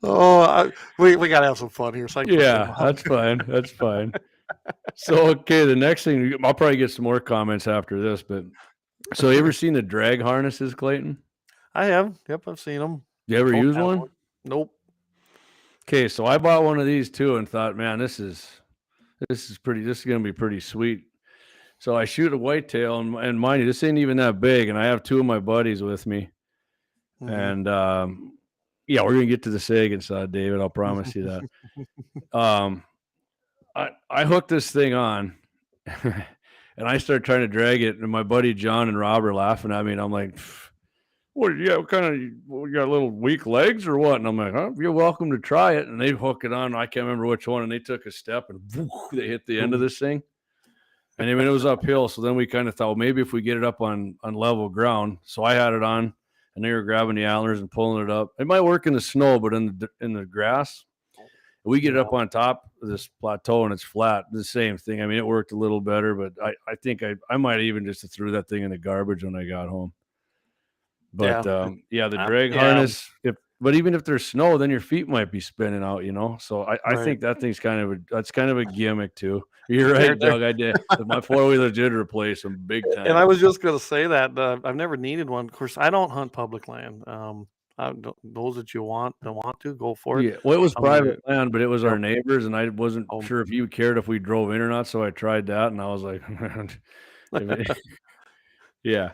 We gotta have some fun here. So I can put Yeah, them up. that's fine. That's fine. So okay, the next thing, I'll probably get some more comments after this, but so you ever seen the drag harnesses, Clayton? I have. Yep, I've seen them. You ever Don't use have one? one. Nope. Okay, so I bought one of these too and thought, man, this is gonna be pretty sweet. So I shoot a whitetail, and mind you, this ain't even that big, and I have 2 of my buddies with me. Mhm. And we're gonna get to the Sagan side, David. I'll promise you that. I hooked this thing on, and I started trying to drag it, and my buddy John and Rob are laughing at me, and I'm like, "What? Yeah, what kind of? You got little weak legs or what?" And I'm like, "Huh, you're welcome to try it." And they hook it on. I can't remember which one, and they took a step, and they hit the end of this thing. And I mean, it was uphill. So then we kind of thought, well, maybe if we get it up on level ground. So I had it on, and they were grabbing the antlers and pulling it up. It might work in the snow, but in the grass, we get it up on top of this plateau and it's flat. The same thing. I mean, it worked a little better, but I think I might even just threw that thing in the garbage when I got home. But Yeah. the drag Yeah. harness. But even if there's snow, then your feet might be spinning out. So I Right. think that thing's that's kind of a gimmick too. You're They're- right, Doug. I did. My 4-wheeler did replace them big time. And I was just going to say that I've never needed one. Of course, I don't hunt public land. Those that don't want to go for it. Yeah, well, it was Some private land, but it was our Yep. neighbors, and I wasn't Oh. sure if you cared if we drove in or not. So I tried that, and I was like, yeah.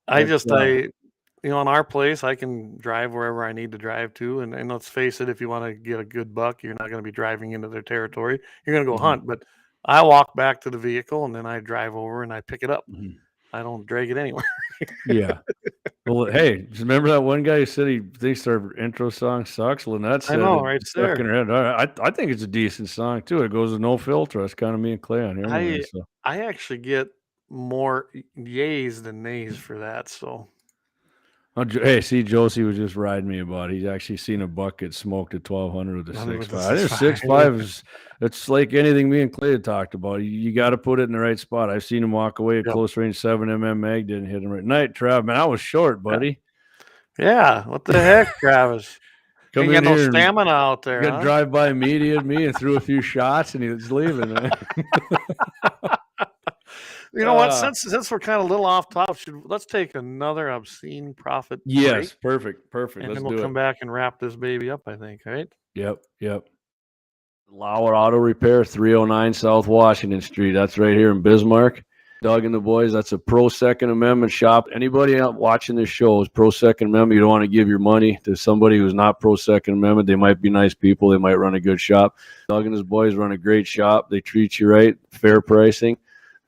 On our place, I can drive wherever I need to drive to. And let's face it, if you want to get a good buck, you're not going to be driving into their territory. You're going to go Mhm. hunt. But I walk back to the vehicle and then I drive over and I pick it up. Mhm. I don't drag it anywhere. Yeah. Well, hey, just remember that one guy who said he thinks our intro song sucks? Lynette said know, it right stuck there. in her head. I think it's a decent song too. It goes with no filter. That's kind of me and Clay on here anyway. So. I actually get more yays than nays for that. So. Hey, see, Josie was just riding me about it. He's actually seen a buck get smoked at 1200 with a 6.5. I think 6.5 is it's like anything me and Clay had talked about. You got to put it in the right spot. I've seen him walk away at close range 7mm mag, didn't hit him right. Night, Trav, man, I was short, buddy. Yeah, what the heck, Travis? Come you in got no here stamina out there. Got drive by immediate me and threw a few shots, and he was leaving. You know what? Since we're kind of a little off top, let's take another obscene profit. Yes, break, perfect. And Let's then we'll come back and wrap this baby up, I think, right? Yep. Lauer Auto Repair, 309 South Washington Street. That's right here in Bismarck. Doug and the boys, that's a pro Second Amendment shop. Anybody out watching this show is pro Second Amendment. You don't want to give your money to somebody who's not pro Second Amendment. They might be nice people. They might run a good shop. Doug and his boys run a great shop. They treat you right, fair pricing.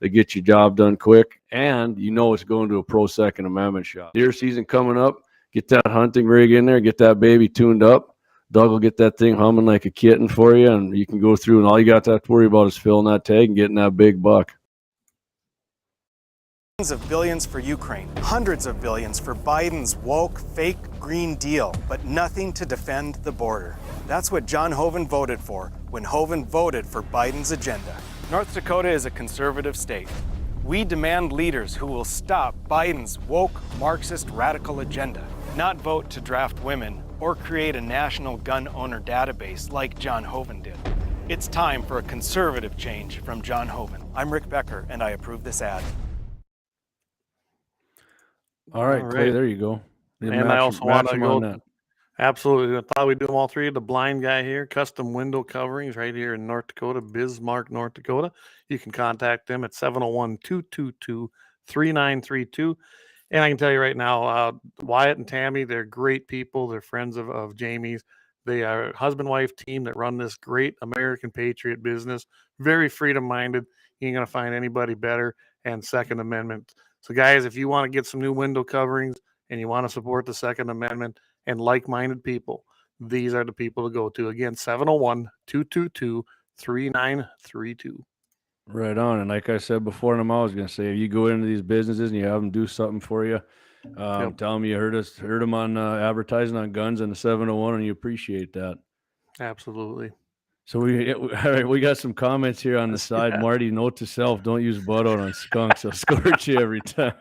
They get your job done quick, and it's going to a pro Second Amendment shop. Deer season coming up. Get that hunting rig in there. Get that baby tuned up. Doug will get that thing humming like a kitten for you, and you can go through, and all you got to have to worry about is filling that tag and getting that big buck. Tens of billions for Ukraine, hundreds of billions for Biden's woke, fake Green Deal, but nothing to defend the border. That's what John Hoeven voted for when Hoeven voted for Biden's agenda. North Dakota is a conservative state. We demand leaders who will stop Biden's woke, Marxist, radical agenda, not vote to draft women or create a national gun owner database like John Hoeven did. It's time for a conservative change from John Hoeven. I'm Rick Becker, and I approve this ad. All right, Clay, there you go. And I also want to go. Absolutely. I thought we'd do them all three. The blind guy here, custom window coverings right here in North Dakota, Bismarck, North Dakota. You can contact them at 701-222-3932. And I can tell you right now, Wyatt and Tammy, they're great people. They're friends of Jamie's. They are a husband-wife team that run this great American patriot business. Very freedom-minded. You ain't going to find anybody better. And Second Amendment. So, guys, if you want to get some new window coverings and you want to support the Second Amendment and like-minded people, these are the people to go to. Again, 701-222-3932. Right on. And like I said before, and I'm always going to say, if you go into these businesses and you have them do something for you, tell them you heard them on advertising on guns and the 701, and you appreciate that. Absolutely. So we got some comments here on the side. Yeah. Marty, note to self: don't use butt out on skunks. I'll scorch you every time.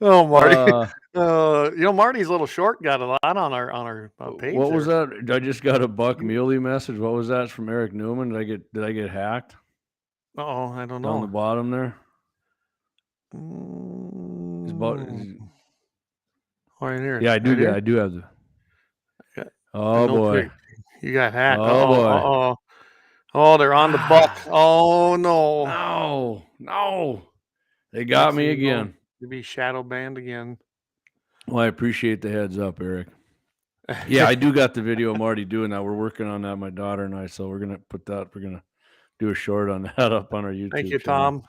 Oh, Marty. Marty's little short got a lot on our page. What was that? I just got a Buck Muley message. What was that from Eric Newman? Did I get hacked? Oh, I don't know. On the bottom there. Right here. Yeah, I do. Right I do have the. Okay. Oh boy. You got hacked. Oh boy. Oh, they're on the buck. Oh no. No. They got me again. To be shadow banned again. Well, I appreciate the heads up, Eric. Yeah, I do got the video of Marty doing that. We're working on that, my daughter and I. So we're gonna do a short on that up on our YouTube. Thank you, channel. Tom.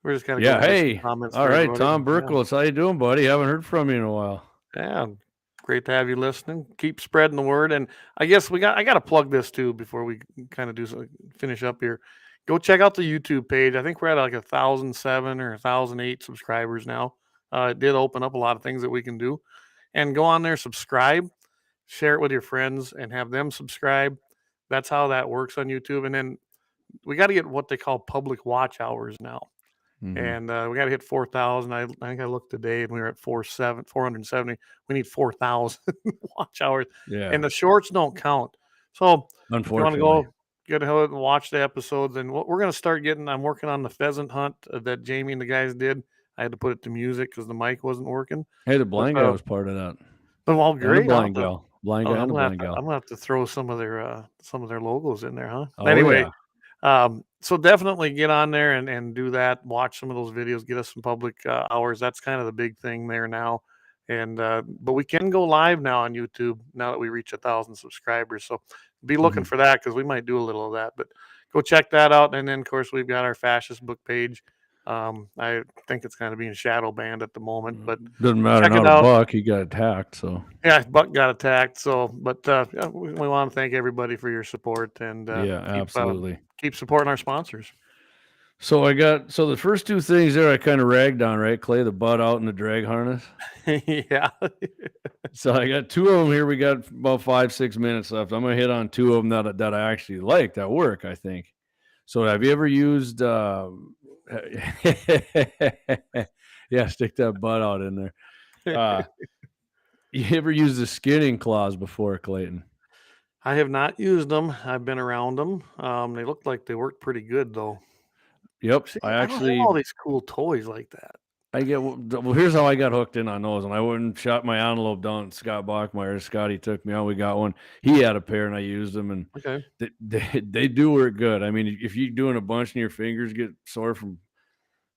We're just gonna hey. Comments. All right, Tom Berkowitz, how you doing, buddy? Haven't heard from you in a while. Yeah, great to have you listening. Keep spreading the word, and I guess I got to plug this too before we kind of finish up here. Go check out the YouTube page. I think we're at like 1,007 or 1,008 subscribers now. It did open up a lot of things that we can do, and go on there, subscribe, share it with your friends, and have them subscribe. That's how that works on YouTube. And then we got to get what they call public watch hours now. And we got to hit 4,000. I think I looked today and we were at 470. We need 4,000 watch hours. Yeah. And the shorts don't count. So if you want to Unfortunately. go get ahead and watch the episodes, and what we're going to start getting, I'm working on the pheasant hunt that Jamie and the guys did. I had to put it to music because the mic wasn't working. Hey, the blind guy was part of that. But well, And the great. blind gal. Blind guy and the blind gal. I'm gonna have to throw some of their logos in there, huh? Oh, Anyway, yeah. so definitely get on there and do that. Watch some of those videos. Get us some public hours. That's kind of the big thing there now. And but we can go live now on YouTube now that we reach 1,000 subscribers. So be looking for that because we might do a little of that. But go check that out. And then of course we've got our fascist book page. I think it's kind of being shadow banned at the moment, but doesn't matter. check it Now out. Buck, he got attacked. So yeah, Buck got attacked. So, but yeah, we want to thank everybody for your support and absolutely keep supporting our sponsors. So the first two things there I kind of ragged on, right, Clay? The butt out and the drag harness. Yeah. So I got two of them here. We got about 5-6 minutes left. I'm gonna hit on two of them that I actually like that work, I think. So have you ever used yeah, stick that butt out in there. You ever used the skinning claws before, Clayton? I have not used them. I've been around them. They looked like they worked pretty good though. Yep. See, I don't actually have all these cool toys like that. Well, here's how I got hooked in on those. And I went and shot my antelope down at Scott Bachmeyer. Scotty took me out. We got one. He had a pair and I used them, and Okay. they do work good. I mean, if you're doing a bunch and your fingers get sore from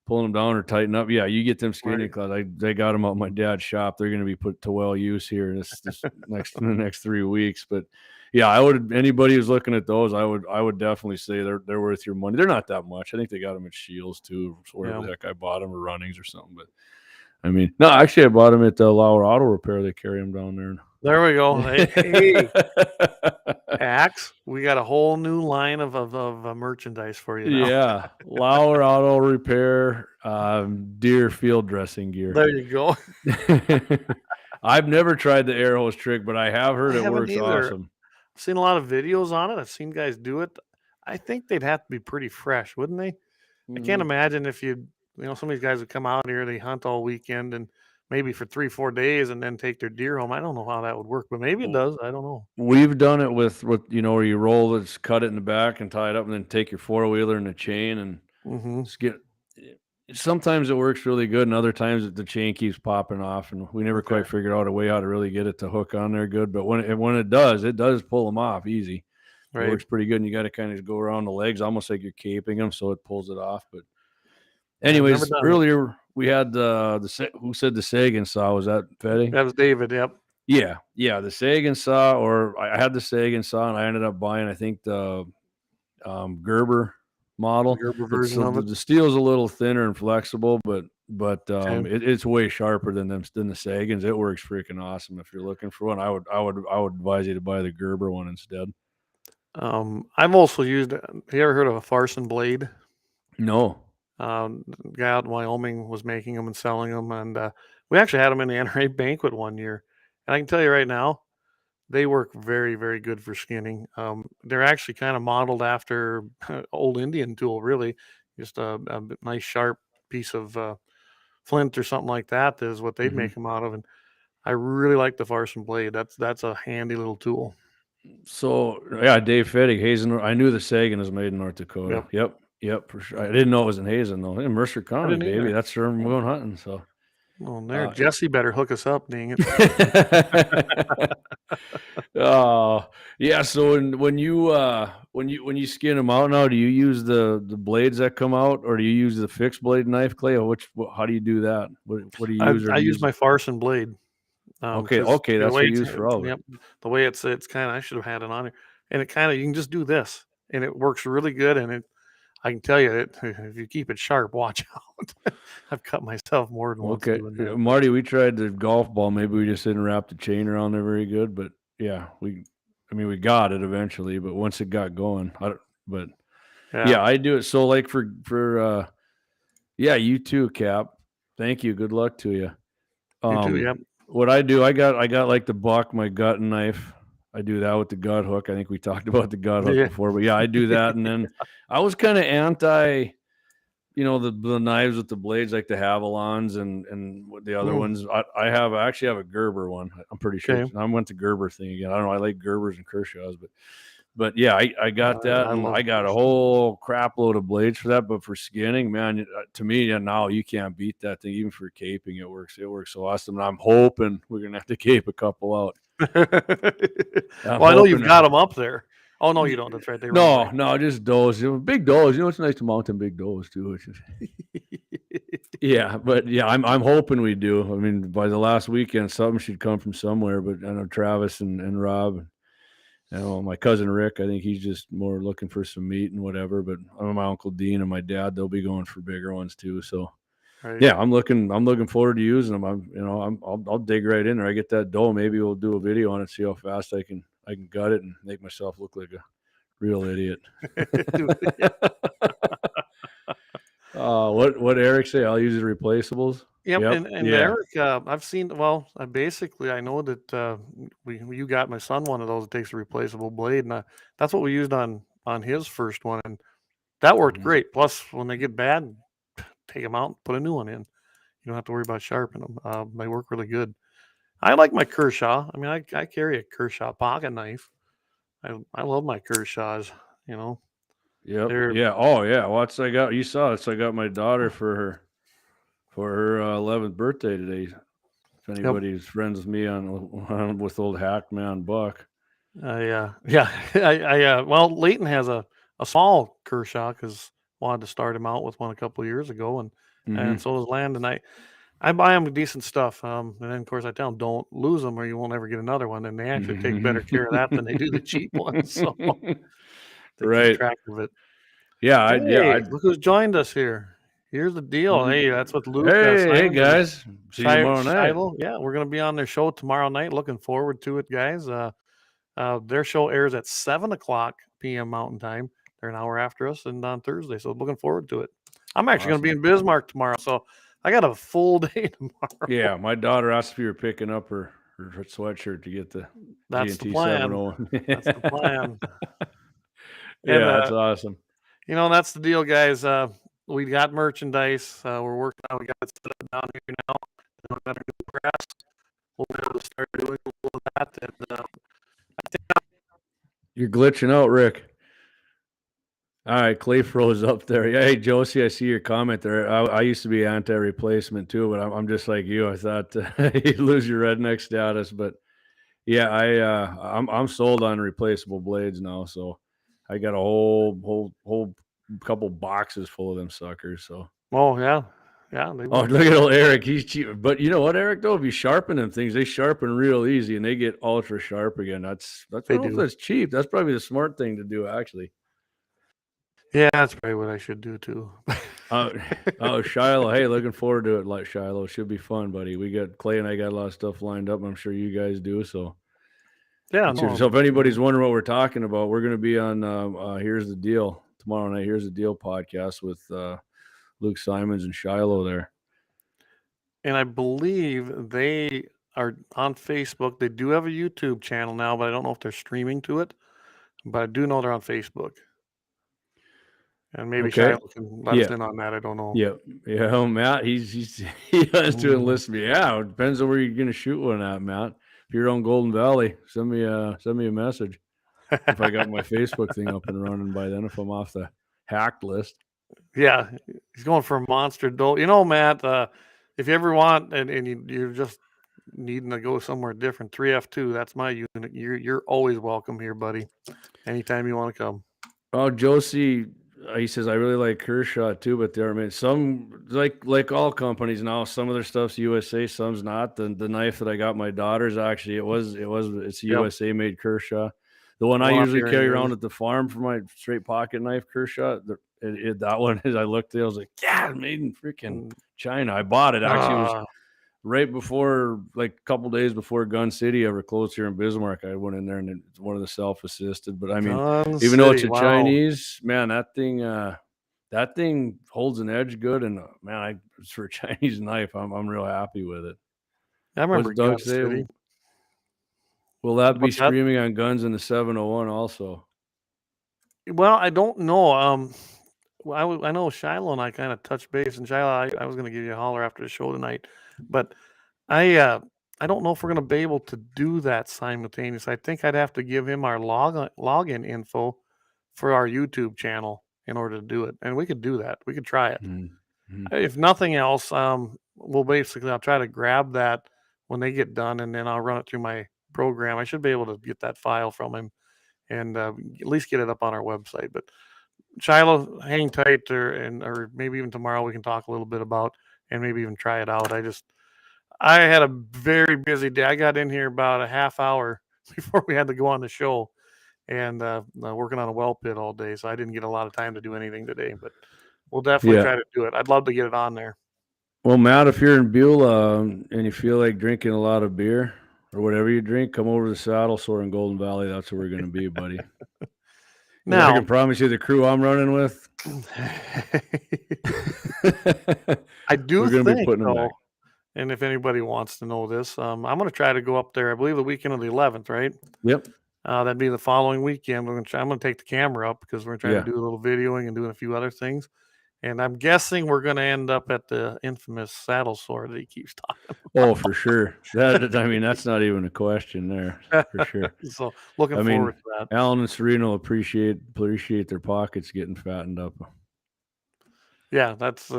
pulling them down or tighten up, yeah, you get them skinny claws. They got them out of my dad's shop. They're going to be put to well use here in the next 3 weeks. But yeah, anybody who's looking at those, I would definitely say they're worth your money. They're not that much. I think they got them at Shields too, wherever the heck I bought them, or Runnings or something. But I mean, no, actually I bought them at the Lauer Auto Repair. They carry them down there. There we go. Hey, Axe, we got a whole new line of merchandise for you now. Yeah, Lauer Auto Repair, deer field dressing gear. There you go. I've never tried the air hose trick, but I have heard it works awesome. I've seen a lot of videos on it. I've seen guys do it. I think they'd have to be pretty fresh, wouldn't they? I can't imagine if some of these guys would come out here, they hunt all weekend and maybe for 3-4 days and then take their deer home. I don't know how that would work, but maybe it does. I don't know. We've done it with where you roll it, cut it in the back and tie it up, and then take your 4-wheeler and the chain and just get. Sometimes it works really good, and other times the chain keeps popping off, and we never quite figured out a way how to really get it to hook on there good. But when it does pull them off easy. Right. It works pretty good, and you got to kind of go around the legs, almost like you're caping them, so it pulls it off. But anyways, earlier we had who said the Sagan saw? Was that Fetty? That was David. Yep. Yeah, the Sagan saw, or I had the Sagan saw, and I ended up buying, I think, the Gerber model. The Gerber version of it. The steel's a little thinner and flexible, but it's way sharper than the Sagans. It works freaking awesome. If you're looking for one, I would advise you to buy the Gerber one instead. I've also used. Have you ever heard of a Farson blade? No. The guy out in Wyoming was making them and selling them, and we actually had them in the NRA banquet one year. And I can tell you right now, they work very, very good for skinning. They're actually kind of modeled after old Indian tool, really. Just a nice sharp piece of flint or something like that is what they'd make them out of. And I really like the Farson blade. That's a handy little tool. So yeah, Dave Fettig, Hazen. I knew the Sagan is made in North Dakota. Yep, for sure. I didn't know it was in Hazen though. In Mercer County, baby. Either. That's where I'm going hunting. So. Oh, there, Jesse better hook us up, dang it. Oh, yeah. So when you skin them out now, do you use the blades that come out, or do you use the fixed blade knife, Clay? Or how do you do that? What do you use? I use my Farson blade. Okay, that's what you use for all of it. Yep. The way it's kind of, I should have had it on here, and it kind of, you can just do this, and it works really good, and I can tell you, if you keep it sharp, watch out. I've cut myself more than once. Okay, Marty, we tried the golf ball. Maybe we just didn't wrap the chain around there very good, but yeah, we got it eventually. But once it got going, I do it. So like for you too, Cap. Thank you. Good luck to you. You too. Yep. What I do, I got like the buck, my gut knife. I do that with the gut hook. I think we talked about the gut hook before, but yeah, I do that. And then I was kind of anti the knives with the blades, like the Havilons and the other ones. I actually have a Gerber one. I'm pretty sure. Okay. I went the Gerber thing again. I don't know. I like Gerbers and Kershaw's, but yeah, I got that, and love I got a Kershaw. whole crap load of blades for that. But for skinning, man, to me, now you can't beat that thing. Even for caping, it works. It works so awesome. And I'm hoping we're gonna have to cape a couple out. Well, I know you've got them up there. Oh no, you don't. That's right. They run away. No, just does. Big does. It's nice to mount them big does too. Yeah, but yeah, I'm hoping we do. I mean, by the last weekend, something should come from somewhere. But I know Travis and Rob, my cousin Rick, I think he's just more looking for some meat and whatever. But my Uncle Dean and my dad, they'll be going for bigger ones too. So Right. yeah, I'm looking forward to using them. I'll dig right in there. I get that dough. Maybe we'll do a video on it, see how fast I can gut it and make myself look like a real idiot. What Eric say? I'll use the replaceables. Yep. Yep. And Yeah. Eric, I've seen. Well, I know that you got my son one of those that takes a replaceable blade, and that's what we used on his first one, and that worked Mhm. great. Plus, when they get bad, take them out and put a new one in. You don't have to worry about sharpening them. They work really good. I like my Kershaw. I mean, I carry a Kershaw pocket knife. I love my Kershaws. Yep. They're Yeah. Oh yeah. What's I got? You saw it. So I got my daughter for her 11th birthday today. If anybody's friends with me with old Hackman Buck. yeah. Well, Leighton has a small Kershaw because wanted to start him out with one a couple of years ago, and Mhm. so does Landon. I buy them decent stuff, and then of course I tell them don't lose them or you won't ever get another one, and they actually take better care of that than they do the cheap ones. So they keep Right. track of it. Yeah. Hey, look who's joined us here. Here's the deal. Hey, that's what Luke. Hey Simon and guys. See you tomorrow night. Shiloh. Yeah, we're gonna be on their show tomorrow night. Looking forward to it, guys. Their show airs at 7:00 p.m. Mountain Time. They're an hour after us, and on Thursday. So looking forward to it. I'm actually gonna be in Bismarck tomorrow, so I got a full day tomorrow. Yeah, my daughter asked if you were picking up her sweatshirt to get the That's the G&T plan. 701. That's the plan. Yeah, And, that's awesome. That's the deal, guys. We got merchandise. We're working on. We got it set up down here now. We got our new press. We'll be able to start doing all of that. And You're glitching out, Rick. All right, Clay froze up there. Yeah, hey Josie, I see your comment there. I used to be anti-replacement too, but I'm just like you. I thought you'd lose your redneck status, but yeah, I'm sold on replaceable blades now. So I got a whole couple boxes full of them suckers. So oh yeah. They oh, work. look at old Eric. He's cheap. But you know what, Eric, though? If you sharpen them things, they sharpen real easy and they get ultra sharp again. That's I don't know if that's cheap. That's probably the smart thing to do, actually. Yeah, that's probably what I should do too. Oh, Shiloh. Hey, looking forward to it. Like Shiloh. Should be fun, buddy. We got Clay and I got a lot of stuff lined up. I'm sure you guys do. So Yeah. so if anybody's wondering what we're talking about, we're going to be on Here's the Deal tomorrow night. Here's the Deal podcast with Luke Simons and Shiloh there. And I believe they are on Facebook. They do have a YouTube channel now, but I don't know if they're streaming to it. But I do know they're on Facebook. And maybe Shiloh can let us in on that. I don't know. Yeah. Oh, Matt, he has to enlist me. Yeah, it depends on where you're going to shoot one at, Matt. If you're on Golden Valley, send me a message. If I got my Facebook thing up and running by then, if I'm off the hacked list. Yeah, he's going for a monster doe. Matt, if you ever want and you're just needing to go somewhere different, 3F2, that's my unit. You're always welcome here, buddy. Anytime you want to come. Oh, Josie, he says, I really like Kershaw too, but there, I mean, some like all companies now, some of their stuff's USA, some's not. The knife that I got my daughter's actually it's USA made Kershaw. The one I usually carry around at the farm for my straight pocket knife Kershaw, that one is I looked at it, I was like, yeah, made in freaking China. I bought it actually. It was right before, like a couple days before Gun City ever closed here in Bismarck. I went in there and it's one of the self-assisted. But I mean, even though it's a Chinese, man, that thing holds an edge good. And man, for a Chinese knife, I'm real happy with it. I remember Gun City. Will that be streaming on Guns in the 701 also? Well, I don't know. Well, I know Shiloh and I kind of touched base, and Shiloh, I was going to give you a holler after the show tonight, but I don't know if we're going to be able to do that simultaneous. I think I'd have to give him our login info for our YouTube channel in order to do it, and we could do that. We could try it. Mm-hmm. If nothing else, I'll try to grab that when they get done, and then I'll run it through my program. I should be able to get that file from him and at least get it up on our website. But Shiloh, hang tight, or maybe even tomorrow we can talk a little bit about and maybe even try it out. I had a very busy day. I got in here about a half hour before we had to go on the show, and working on a well pit all day, so I didn't get a lot of time to do anything today. But we'll definitely Yeah. try to do it. I'd love to get it on there. Well, Matt, if you're in Beulah and you feel like drinking a lot of beer or whatever you drink, come over to the Saddle Sore in Golden Valley. That's where we're going to be, buddy. Now, I can promise you the crew I'm running with. I do We're going to be think, putting them though, back. and if anybody wants to know this, I'm going to try to go up there. I believe the weekend of the 11th, right? Yep. That'd be the following weekend. I'm going to take the camera up because we're trying Yeah. to do a little videoing and doing a few other things. And I'm guessing we're going to end up at the infamous Saddle Sore that he keeps talking about. Oh, for sure. I mean, that's not even a question there, for sure. So looking forward to that. Alan and Sereno appreciate their pockets getting fattened up. Yeah, that's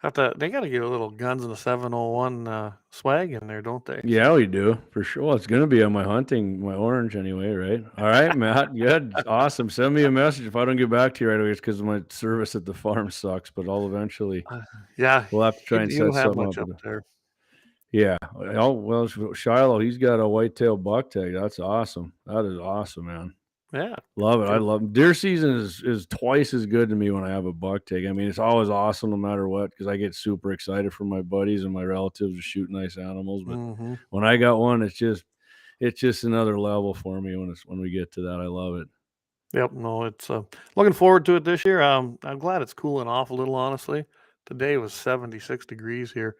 they got to get a little Guns in the 701 swag in there, don't they? Yeah, we do, for sure. Well, it's going to be on my orange anyway, right? All right, Matt, good. Awesome. Send me a message if I don't get back to you right away. It's because my service at the farm sucks, but I'll eventually. Yeah, we'll have to try and set something up. There. Yeah. Oh, well, Shiloh, he's got a whitetail buck tag. That's awesome. That is awesome, man. Yeah. Love it. I love it. Deer season is twice as good to me when I have a buck tag. I mean, it's always awesome no matter what, because I get super excited for my buddies and my relatives to shoot nice animals. But when I got one, it's just another level for me when we get to that. I love it. Yep. No, it's looking forward to it this year. I'm glad it's cooling off a little, honestly. Today was 76 degrees here.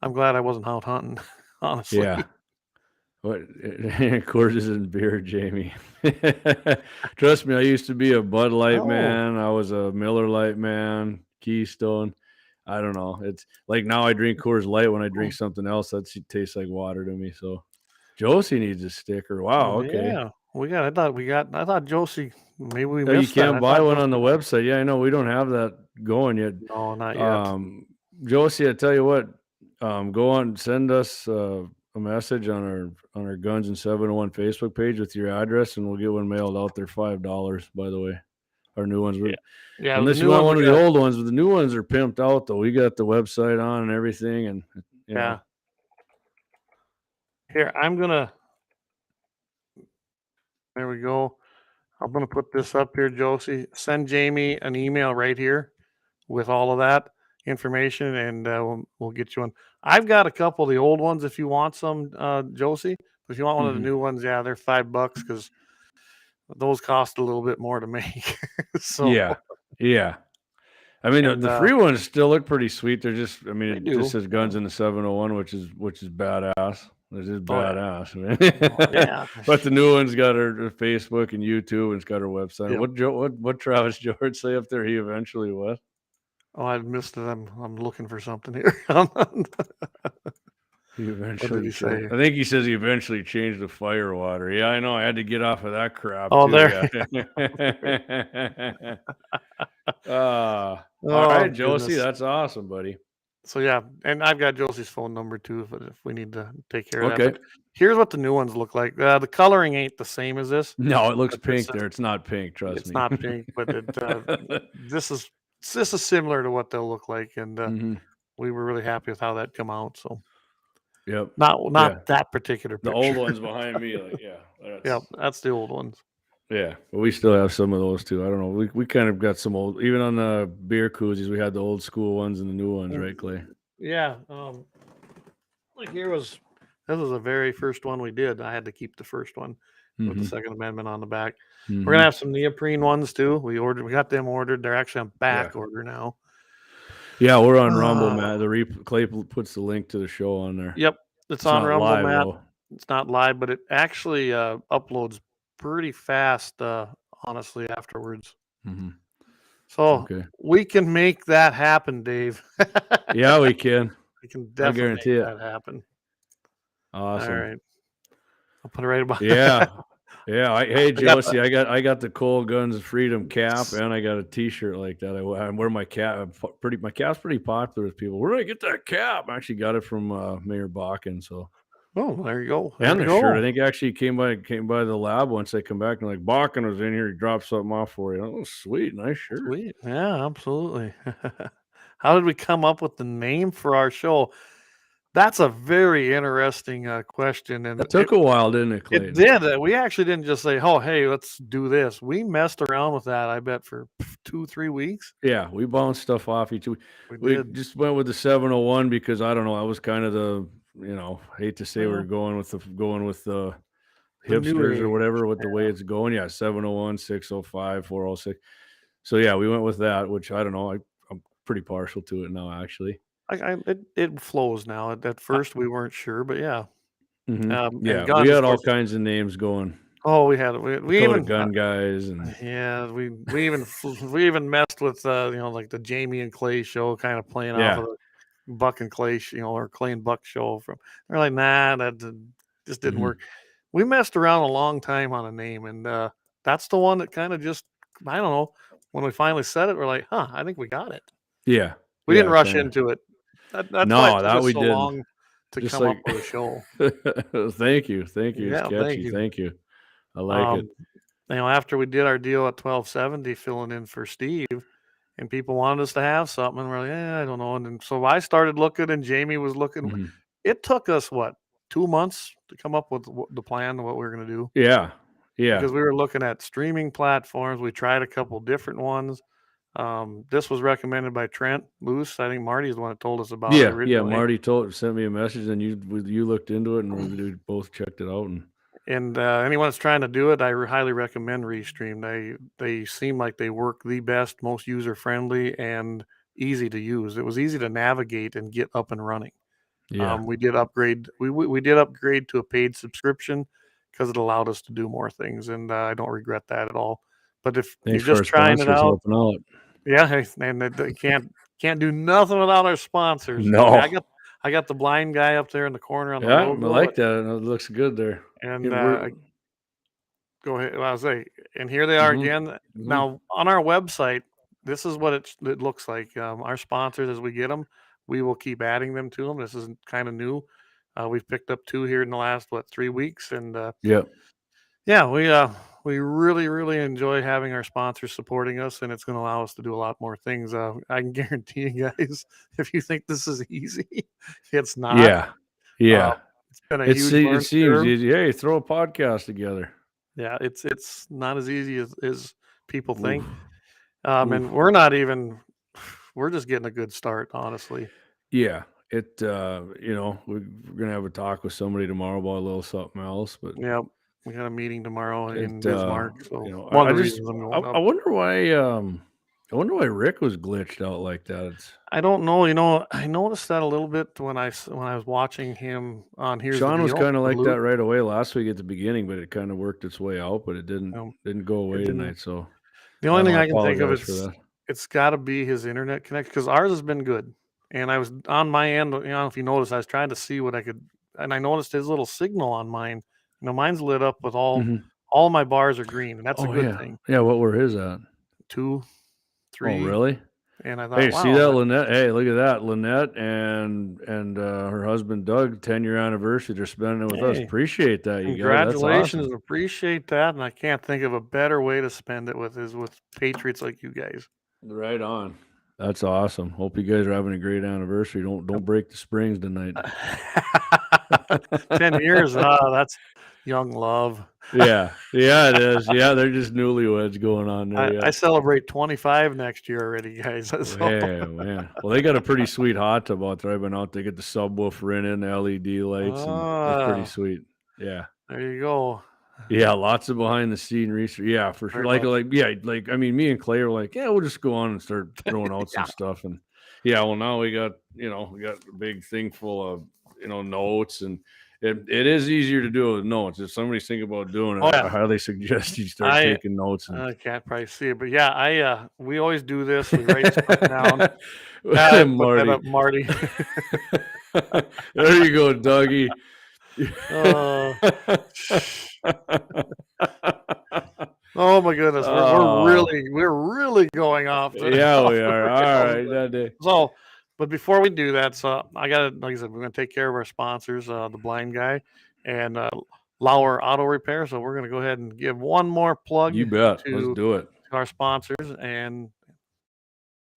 I'm glad I wasn't out hunting, honestly. Yeah. What Coors isn't beer, Jamie. Trust me, I used to be a Bud Light man. I was a Miller Lite man, Keystone. I don't know. It's like now I drink Coors Light when I drink something else that tastes like water to me. So Josie needs a sticker. Wow. Okay. Yeah. I thought Josie, maybe we you missed can't that. buy one on the website. Yeah, I know. We don't have that going yet. No, not yet. Josie, I tell you what, go on, send us a message on our Guns and 701 Facebook page with your address, and we'll get one mailed out there. $5, by the way. Our new ones. Yeah. Unless you want one of the old ones, but the new ones are pimped out though. We got the website on and everything, and yeah. Here, there we go. I'm gonna put this up here, Josie. Send Jamie an email right here with all of that information, and we'll get you one. I've got a couple of the old ones if you want some, Josie. If you want one of the new ones, yeah, they're $5 because those cost a little bit more to make. So yeah. I mean, the free ones still look pretty sweet. They're just, I mean, it just says Guns in the 701, which is badass. It is badass, man. Yeah. But the new one's got her Facebook and YouTube, and it's got her website. Yep. What Travis George say up there? He eventually what? Oh, I missed it. I'm looking for something here. He eventually say? I think he says he eventually changed the fire water. Yeah, I know. I had to get off of that crap. Oh, too. there. Yeah. All right, Josie, goodness. That's awesome, buddy. So yeah, and I've got Josie's phone number too, if we need to take care of that. But here's what the new ones look like. The coloring ain't the same as this. No, it looks pink there. It's not pink. Trust me. It's not pink, but this is similar to what they'll look like, and we were really happy with how that come out. So. Yep. Not that particular picture. The old ones behind me, that's the old ones. Yeah, but we still have some of those too. I don't know. We kind of got some old, even on the beer koozies, we had the old school ones and the new ones, right, Clay? Yeah. Like this was the very first one we did. I had to keep the first one with the Second Amendment on the back. We're gonna have some neoprene ones too. We got them ordered. They're actually on back order now. Yeah, we're on Rumble, Matt. Clay puts the link to the show on there. Yep, it's on Rumble, live, Matt. Though. It's not live, but it actually uploads pretty fast, honestly, afterwards. So Okay. we can make that happen, Dave. Yeah, we can. We can I definitely guarantee make it. that happen. Awesome. All right. I'll put it right about. Yeah. Yeah. Hey, I got Josie, I got the Cold Guns Freedom cap, and I got a T-shirt like that. I wear my cap. My cap's pretty popular with people. Where did I get that cap? I actually got it from Mayor Bakken. So, Oh, there you go. and There the you shirt, I go. think actually came by the lab once. They come back and like, Bakken was in here. He dropped something off for you. Oh, sweet, nice shirt. Sweet. Yeah, absolutely. How did we come up with the name for our show? That's a very interesting question, and That took a while, didn't it, Clayton? it did. We actually didn't just say, "Oh, hey, let's do this." We messed around with that. I bet for 2-3 weeks. Yeah, we bounced stuff off each. We We did. just went with the 701 because I don't know. That was kind of the hate to say we Well, we're going with the the new hipsters or age. whatever with the way it's going. Yeah, 701, 605, 406. So yeah, we went with that, which I don't know. I'm pretty partial to it now, actually. It flows now. At first, we weren't sure, but yeah. Mm-hmm. And Yeah, we guns, of had all course. kinds of names going. Oh, we had we Dakota even gun guys and yeah, we even messed with like the Jamie and Clay show, kind of playing off yeah, of the Buck and Clay, or Clay and Buck show. They're like, nah, just didn't mhm. work. We messed around a long time on a name, and that's the one that kind of just, I don't know. When we finally said it, we're like, huh, I think we got it. Yeah, We didn't yeah, rush kind of. into it. That's why it No, took that us we so didn't. long to Just come up like, with a show. thank you. It's Yeah, thank catchy. you. Thank you. I like it. After we did our deal at 1270, filling in for Steve, and people wanted us to have something, and we're like, I don't know. And then, so I started looking, and Jamie was looking. Mhm. It took us 2 months to come up with the plan of what we were going to do, Yeah, yeah, because we were looking at streaming platforms. We tried a couple different ones. This was recommended by Trent Luce. I think Marty is the one that told us about it yeah. originally. Marty sent me a message, and you looked into it, and we both checked it out. And anyone that's trying to do it, I highly recommend Restream. They seem like they work the best, most user friendly, and easy to use. It was easy to navigate and get up and running. Yeah, We did upgrade. We did upgrade to a paid subscription because it allowed us to do more things, and I don't regret that at all. But if thanks you're for just our trying it sponsors out, helping out. yeah, hey, and they can't do nothing without our sponsors. No, I got the blind guy up there in the corner on the yeah, I logo, like that. It looks good there. and And we're go ahead. Well, I was say, and here they are mhm, again. mhm. Now on our website, this is what it looks like. Our sponsors, as we get them, we will keep adding them to them. This is kind of new. We've picked up 2 here in the last 3 weeks, and Yep. yeah, we really enjoy having our sponsors supporting us, and it's going to allow us to do a lot more things. I can guarantee you guys, if you think this is easy, it's not. Yeah, Uh, yeah. it's been a It huge learning seems curve. easy. Hey, throw a podcast together. Yeah, it's not as easy as people think. Oof. And Oof. we're just getting a good start, honestly. Yeah, we're gonna have a talk with somebody tomorrow about a little something else, but Yeah, we got a meeting tomorrow in it, Bismarck. So I one of the just, reasons I'm I, going I up. wonder why Rick was glitched out like that. I don't know. I noticed that a little bit when I was watching him on Here's the Sean was Deal kind of with like Luke. that right away last week at the beginning, but it kind of worked its way out, but it didn't go away didn't. tonight. So The only thing I I can think of apologize for is that. it's got to be his internet connection, because ours has been good. And I was on my end. If you notice, I was trying to see what I could, and I noticed his little signal on mine. Mine's lit up with Mhm. all my bars are green, and that's a Oh good yeah, thing. yeah. What were his at? 2, 3. Oh really? And I Hey, thought, see that, wow, Lynette? Hey, look at that, Lynette and her husband Doug, 10-year anniversary. They're spending it with us. hey, Appreciate that, you guys. That's congratulations, awesome. appreciate that. And I can't think of a better way to spend it with patriots like you guys. Right on. That's awesome. Hope you guys are having a great anniversary. Don't break the springs tonight. 10 years, that's young love. Yeah, it is. Yeah, they're just newlyweds going on there. I celebrate 25 next year already, guys. So. Man. Well, they got a pretty sweet hot tub out there. I've been out. They get the subwoofer in, the LED lights, and it's pretty sweet. Yeah. There you go. Yeah, lots of behind the scene research. Yeah, for sure. Very much. I mean, me and Clay were like, yeah, we'll just go on and start throwing out some stuff. And yeah, well, now we got a big thing full of, notes, and It is easier to do it with notes. If somebody's thinking about doing it, Oh, yeah. I highly suggest you start taking notes. And... I can't probably see it, but yeah, we always do this. We write stuff down. I put that up, Marty. There you go, Dougie. Oh my goodness, we're really going off. Yeah, we are. All right, that day. So, but before we do that, so I got like I said, we're gonna take care of our sponsors, the blind guy and Lauer Auto Repair. So we're gonna go ahead and give one more plug. You bet. Let's do it. To our sponsors and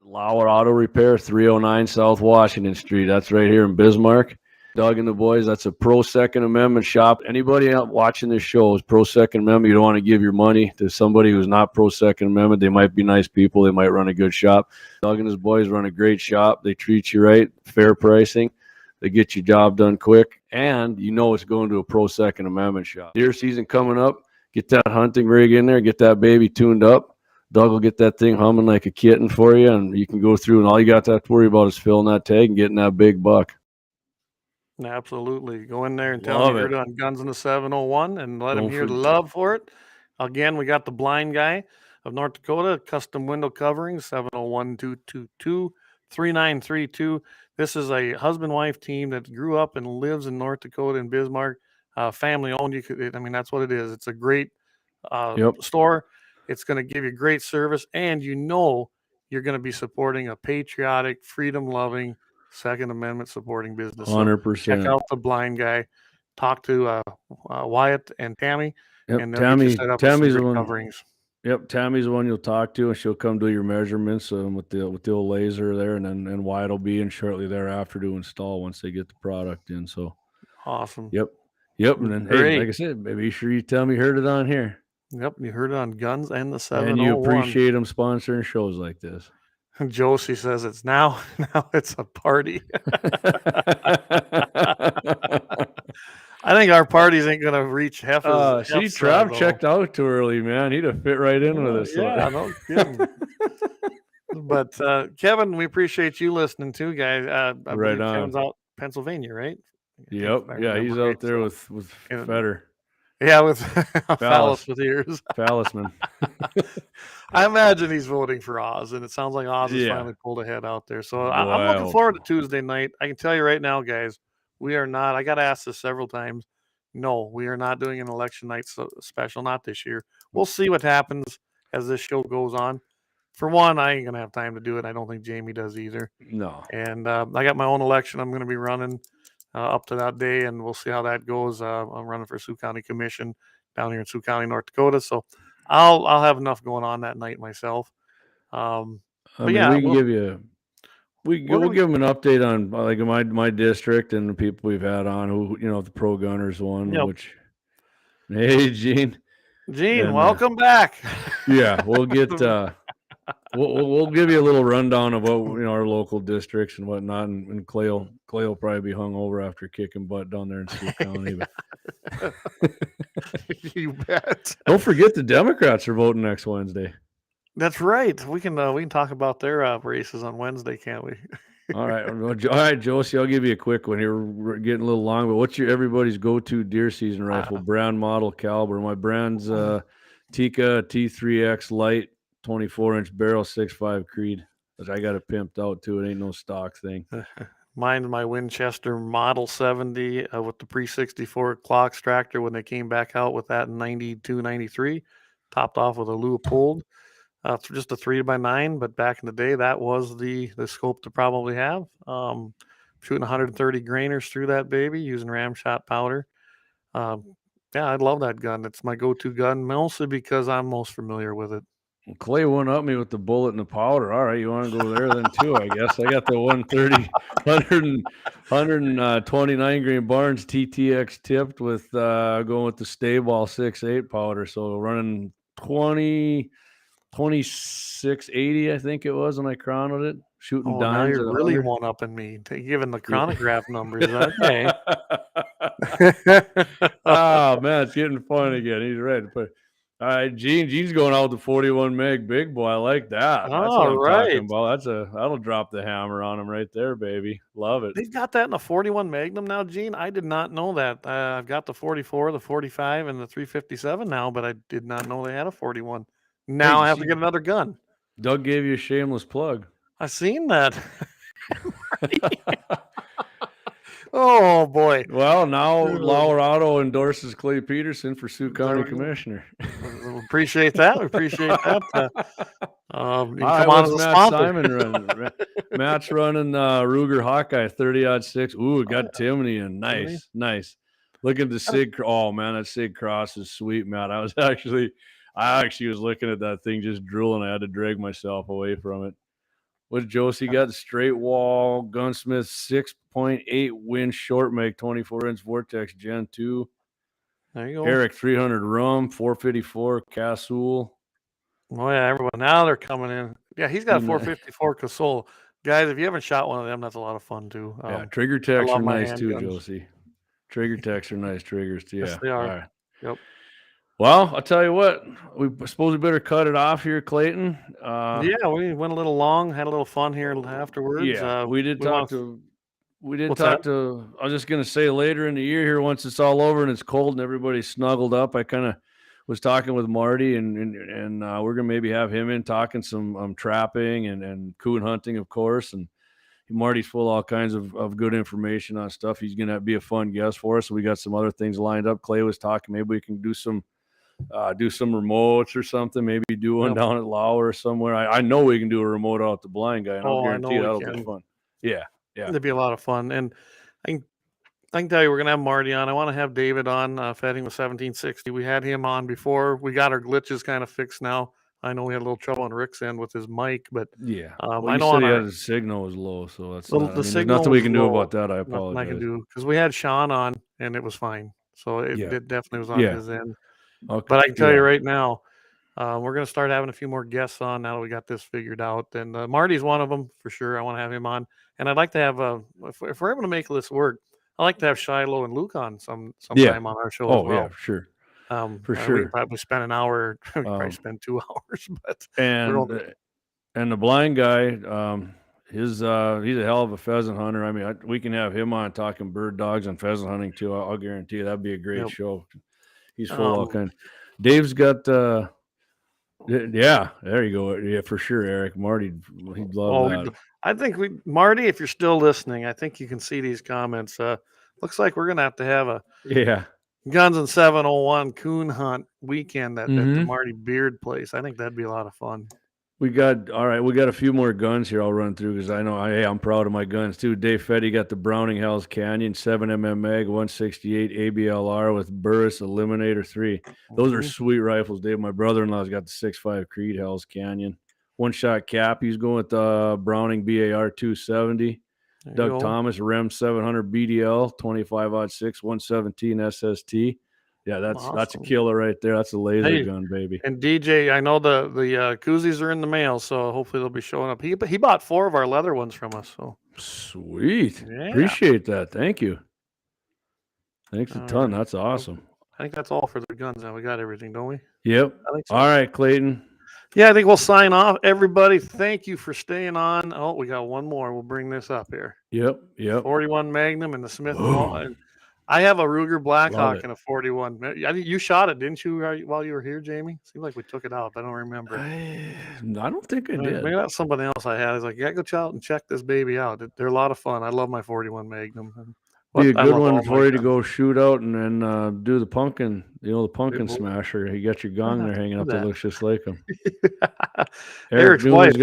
Lauer Auto Repair, 309 South Washington Street. That's right here in Bismarck. Doug and the boys, that's a pro Second Amendment shop. Anybody out watching this show is pro Second Amendment. You don't want to give your money to somebody who's not pro Second Amendment. They might be nice people. They might run a good shop. Doug and his boys run a great shop. They treat you right, fair pricing. They get your job done quick, and you know it's going to a pro Second Amendment shop. Deer season coming up. Get that hunting rig in there. Get that baby tuned up. Doug will get that thing humming like a kitten for you, and you can go through, and all you got to have to worry about is filling that tag and getting that big buck. Absolutely. Go in there and tell them you heard it on Guns in the 701 and let them hear the love for it. Again, we got the blind guy of North Dakota, custom window covering, 701-222-3932. This is a husband-wife team that grew up and lives in North Dakota in Bismarck, family owned. That's what it is. It's a great store. It's going to give you great service, and you're going to be supporting a patriotic, freedom-loving, Second Amendment supporting business. 100%. Check out the blind guy. Talk to Wyatt and Tammy. Yep, and Tammy's the one. Coverings. Yep, Tammy's the one you'll talk to, and she'll come do your measurements with the old laser there, and then Wyatt will be in shortly thereafter to install once they get the product in. So awesome. Yep, and then hey, like I said, be sure you tell me you heard it on here. Yep, you heard it on Guns and the 701. And you appreciate them sponsoring shows like this. Josie says it's now it's a party. I think our parties ain't gonna reach half as. See, Trav checked out too early, man. He'd have fit right in with us. Yeah, no kidding. But Kevin, we appreciate you listening too, guys. I believe Kevin's out Pennsylvania, right? Yep. Yeah, he's out there with Feder. Yeah, with Phallus with ears. Phallusman. I imagine he's voting for Oz, and it sounds like Oz has finally pulled ahead out there. So I'm looking forward to Tuesday night. I can tell you right now, guys, we are not. I got asked this several times. No, we are not doing an election night special. Not this year. We'll see what happens as this show goes on. For one, I ain't gonna have time to do it. I don't think Jamie does either. No. And I got my own election. I'm gonna be running up to that day, and we'll see how that goes. I'm running for Sioux County Commission down here in Sioux County, North Dakota. So I'll have enough going on that night myself. We can give you. We'll give them an update on like my district and the people we've had on who the pro gunners one. Yep. Which, hey, Gene, welcome back. Yeah, we'll get. We'll give you a little rundown about our local districts and whatnot, and Clay will probably be hung over after kicking butt down there in Sioux County. But... You bet. Don't forget the Democrats are voting next Wednesday. That's right. We can talk about their races on Wednesday, can't we? All right, Josie. I'll give you a quick one here. We're getting a little long, but what's everybody's go-to deer season rifle? Brand, model, caliber. My brand's Tika T3X Light, 24-inch barrel, 6.5 Creed. I got it pimped out too. It ain't no stock thing. Mine's my Winchester Model 70 with the pre-64 clock extractor when they came back out with that in 92, 93, topped off with a Leupold. Just a 3x9, but back in the day, that was the scope to probably have. Shooting 130 grainers through that baby using ram shot powder. Yeah, I love that gun. It's my go-to gun, mostly because I'm most familiar with it. Clay went up me with the bullet and the powder. All right, you want to go there then too, I guess. I got the 129 grain Barnes TTX tipped with going with the Stayball 6.8 powder. So running 2680, I think it was when I chronoed it. Shooting dimes. Now you're really one up in me, giving the chronograph numbers. Okay. Oh man, it's getting fun again. He's ready. But All right, Gene's going out with the 41 meg big boy. I like that. That's what All I'm right. talking about. That'll drop the hammer on him right there, baby. Love it. They've got that in a 41 Magnum now, Gene. I did not know that. I've got the 44, the 45, and the 357 now, but I did not know they had a 41. Now Hey, I have to get another gun. Doug gave you a shameless plug. I've seen that. Oh boy! Well, now Colorado endorses Clay Pederson for Sioux County There we go. Commissioner. We appreciate that. We appreciate that. You can All right, come on as what's a Matt sponsor. Simon running? Matt's running Ruger Hawkeye 30-06. Ooh, it got Timony in. Nice. Look at the Sig. Oh man, that Sig Cross is sweet, Matt. I actually was looking at that thing just drooling. I had to drag myself away from it. What Josie got? The straight wall gunsmith 6.8 winch short make 24-inch Vortex Gen 2. There you go. Eric 300 rum 454 Casul. Oh yeah, everyone now they're coming in. Yeah, he's got a 454 Casol. Guys, if you haven't shot one of them, that's a lot of fun too. Yeah, trigger techs are my nice too, handguns. Josie. Trigger techs are nice triggers too. Yes, Yeah, they are. All right. Yep. Well, I'll tell you what. We suppose we better cut it off here, Clayton. Yeah, we went a little long, had a little fun here afterwards. Yeah, we did we talk want- to. We did What's talk that? to. I was just gonna say later in the year here, once it's all over and it's cold and everybody's snuggled up, I kind of was talking with Marty and we're gonna maybe have him in talking some trapping and coon hunting, of course. And Marty's full of all kinds of good information on stuff. He's gonna be a fun guest for us. So we got some other things lined up. Clay was talking. Maybe we can do some remotes or something. Maybe do one down at Lau or somewhere. I know we can do a remote out the blind guy, and I'll guarantee you that'll be fun. Yeah. It'd be a lot of fun. And I can tell you, we're gonna have Marty on. I want to have David on, Fetting with 1760. We had him on before. We got our glitches kind of fixed now. I know we had a little trouble on Rick's end with his mic, but yeah, I know his signal was low, so that's there's nothing we can do about that. I apologize. Nothing I can do because we had Sean on and it was fine, so it definitely was on his end. Okay. But I can tell you right now, we're gonna start having a few more guests on now that we got this figured out, and Marty's one of them for sure. I want to have him on, and I'd like to have if we're able to make this work, I'd like to have Shiloh and Luke on sometime on our show as well. Yeah, sure. For We sure. probably spend an hour. We probably spend 2 hours, but and the blind guy, he's a hell of a pheasant hunter. I mean, we can have him on talking bird dogs and pheasant hunting too. I'll guarantee you that'd be a great show. He's full of all kinds. Dave's got. Yeah, there you go. Yeah, for sure, Eric. Marty, he'd love that. I think Marty, if you're still listening, I think you can see these comments. Looks like we're gonna have a Guns and 701 coon hunt weekend at the Marty Beard place. I think that'd be a lot of fun. We got a few more guns here I'll run through because I know I'm proud of my guns too. Dave Fetty got the Browning Hell's Canyon 7mm mag 168 ABLR with Burris Eliminator 3. Those are sweet rifles, Dave. My brother-in-law's got the 6.5 Creed Hell's Canyon. One shot cap. He's going with the Browning BAR 270. Doug Thomas Rem 700 BDL 25-06 117 SST. Yeah, that's a killer right there. That's a laser gun, baby. And DJ, I know the koozies are in the mail, so hopefully they'll be showing up. He bought 4 of our leather ones from us. So sweet. Yeah. Appreciate that. Thank you. Thanks a ton. That's awesome. I think that's all for the guns. Now we got everything, don't we? Yep. I think so. All right, Clayton. Yeah, I think we'll sign off. Everybody, thank you for staying on. Oh, we got one more. We'll bring this up here. Yep. 41 Magnum and the Smith. I have a Ruger Blackhawk and a 41. You shot it, didn't you, while you were here, Jamie? Seemed like we took it out. I don't remember. I don't think I did. Maybe that's somebody else I had. I was like, yeah, go out and check this baby out. They're a lot of fun. I love my 41 Magnum. Be a good one for you to go shoot out and then do the pumpkin, the pumpkin smasher. You got your gong there hanging up that looks just like him. Eric's wife.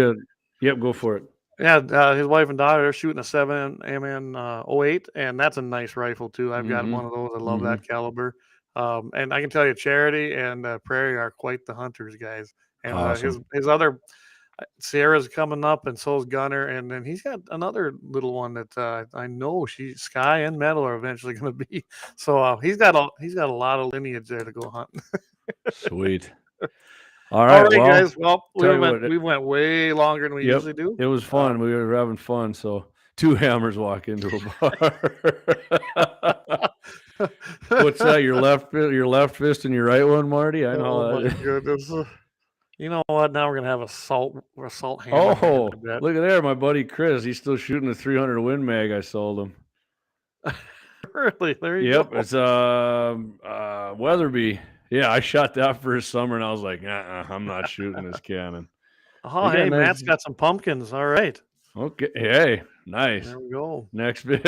Yep, go for it. Yeah, his wife and daughter are shooting a 7mm 08, and that's a nice rifle too. I've got one of those. I love that caliber. And I can tell you, Charity and Prairie are quite the hunters, guys. And awesome. his other Sierra's coming up, and so is Gunner, and then he's got another little one that I know Sky and Metal are eventually going to be. So he's got a lot of lineage there to go hunt. Sweet. All right, guys. Well, we went way longer than we usually do. It was fun. We were having fun. So 2 hammers walk into a bar. What's that? Your left fist and your right one, Marty? I know. Oh my That. goodness. You know what? Now we're gonna have a salt hammer. Oh, I bet. look at there, my buddy Chris. He's still shooting the 300 Win Mag I sold him. Really? There you Yep, go. it's Weatherby. Yeah, I shot that for his summer, and I was like, I'm not shooting this cannon. Oh, They got hey, nice- Matt's got some pumpkins. All right. Okay, hey, nice. There we go. Next bit.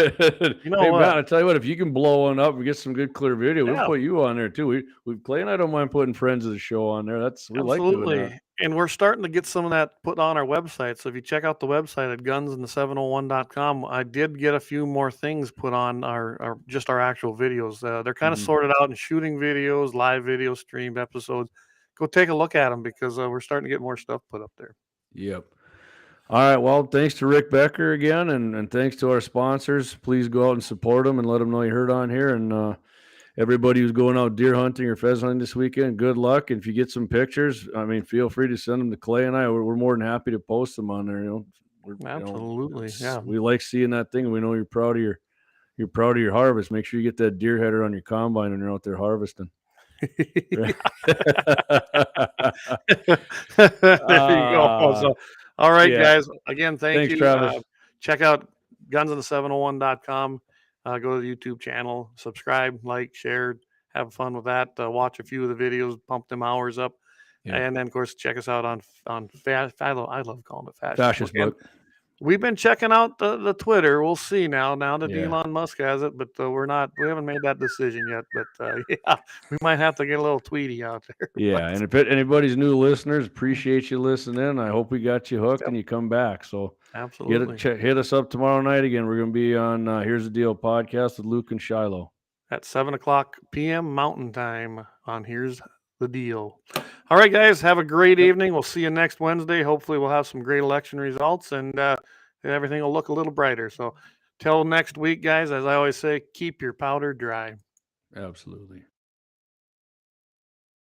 You know Hey, what? Matt, I tell you what, if you can blow one up and get some good clear video, we'll Yeah. put you on there too. We Clay and I don't mind putting friends of the show on there. We like doing Absolutely. that. And we're starting to get some of that put on our website. So if you check out the website at gunsandthe701.com, I did get a few more things put on our actual videos. They're kind of Mhm. sorted out in shooting videos, live videos, streamed episodes. Go take a look at them because we're starting to get more stuff put up there. Yep. All right. Well, thanks to Rick Becker again, and thanks to our sponsors. Please go out and support them and let them know you heard on here. And everybody who's going out deer hunting or pheasant hunting this weekend, good luck. And if you get some pictures, I mean, feel free to send them to Clay and I. We're more than happy to post them on there. Absolutely. Yeah. We like seeing that thing. And we know you're proud of your harvest. Make sure you get that deer header on your combine when you're out there harvesting. There you go. So, all right, yeah. guys. Again, thanks, you. Travis. Check out gunsandthe701.com. Go to the YouTube channel, subscribe, like, share, have fun with that. Watch a few of the videos, pump them hours up. Yeah. And then, of course, check us out on I love calling it Fascist And book. we've been checking out the Twitter. We'll see now that Yeah. Elon Musk has it, but we haven't made that decision yet. But yeah, we might have to get a little Tweety out there. Yeah, and if anybody's new listeners, appreciate you listening. I hope we got you hooked and you come back. So Absolutely. hit us up tomorrow night again. We're going to be on Here's the Deal podcast with Luke and Shiloh at 7:00 p.m. Mountain Time on Here's the Deal. All right, guys, have a great evening. We'll see you next Wednesday. Hopefully we'll have some great election results and everything will look a little brighter. So till next week, guys, as I always say, keep your powder dry. Absolutely.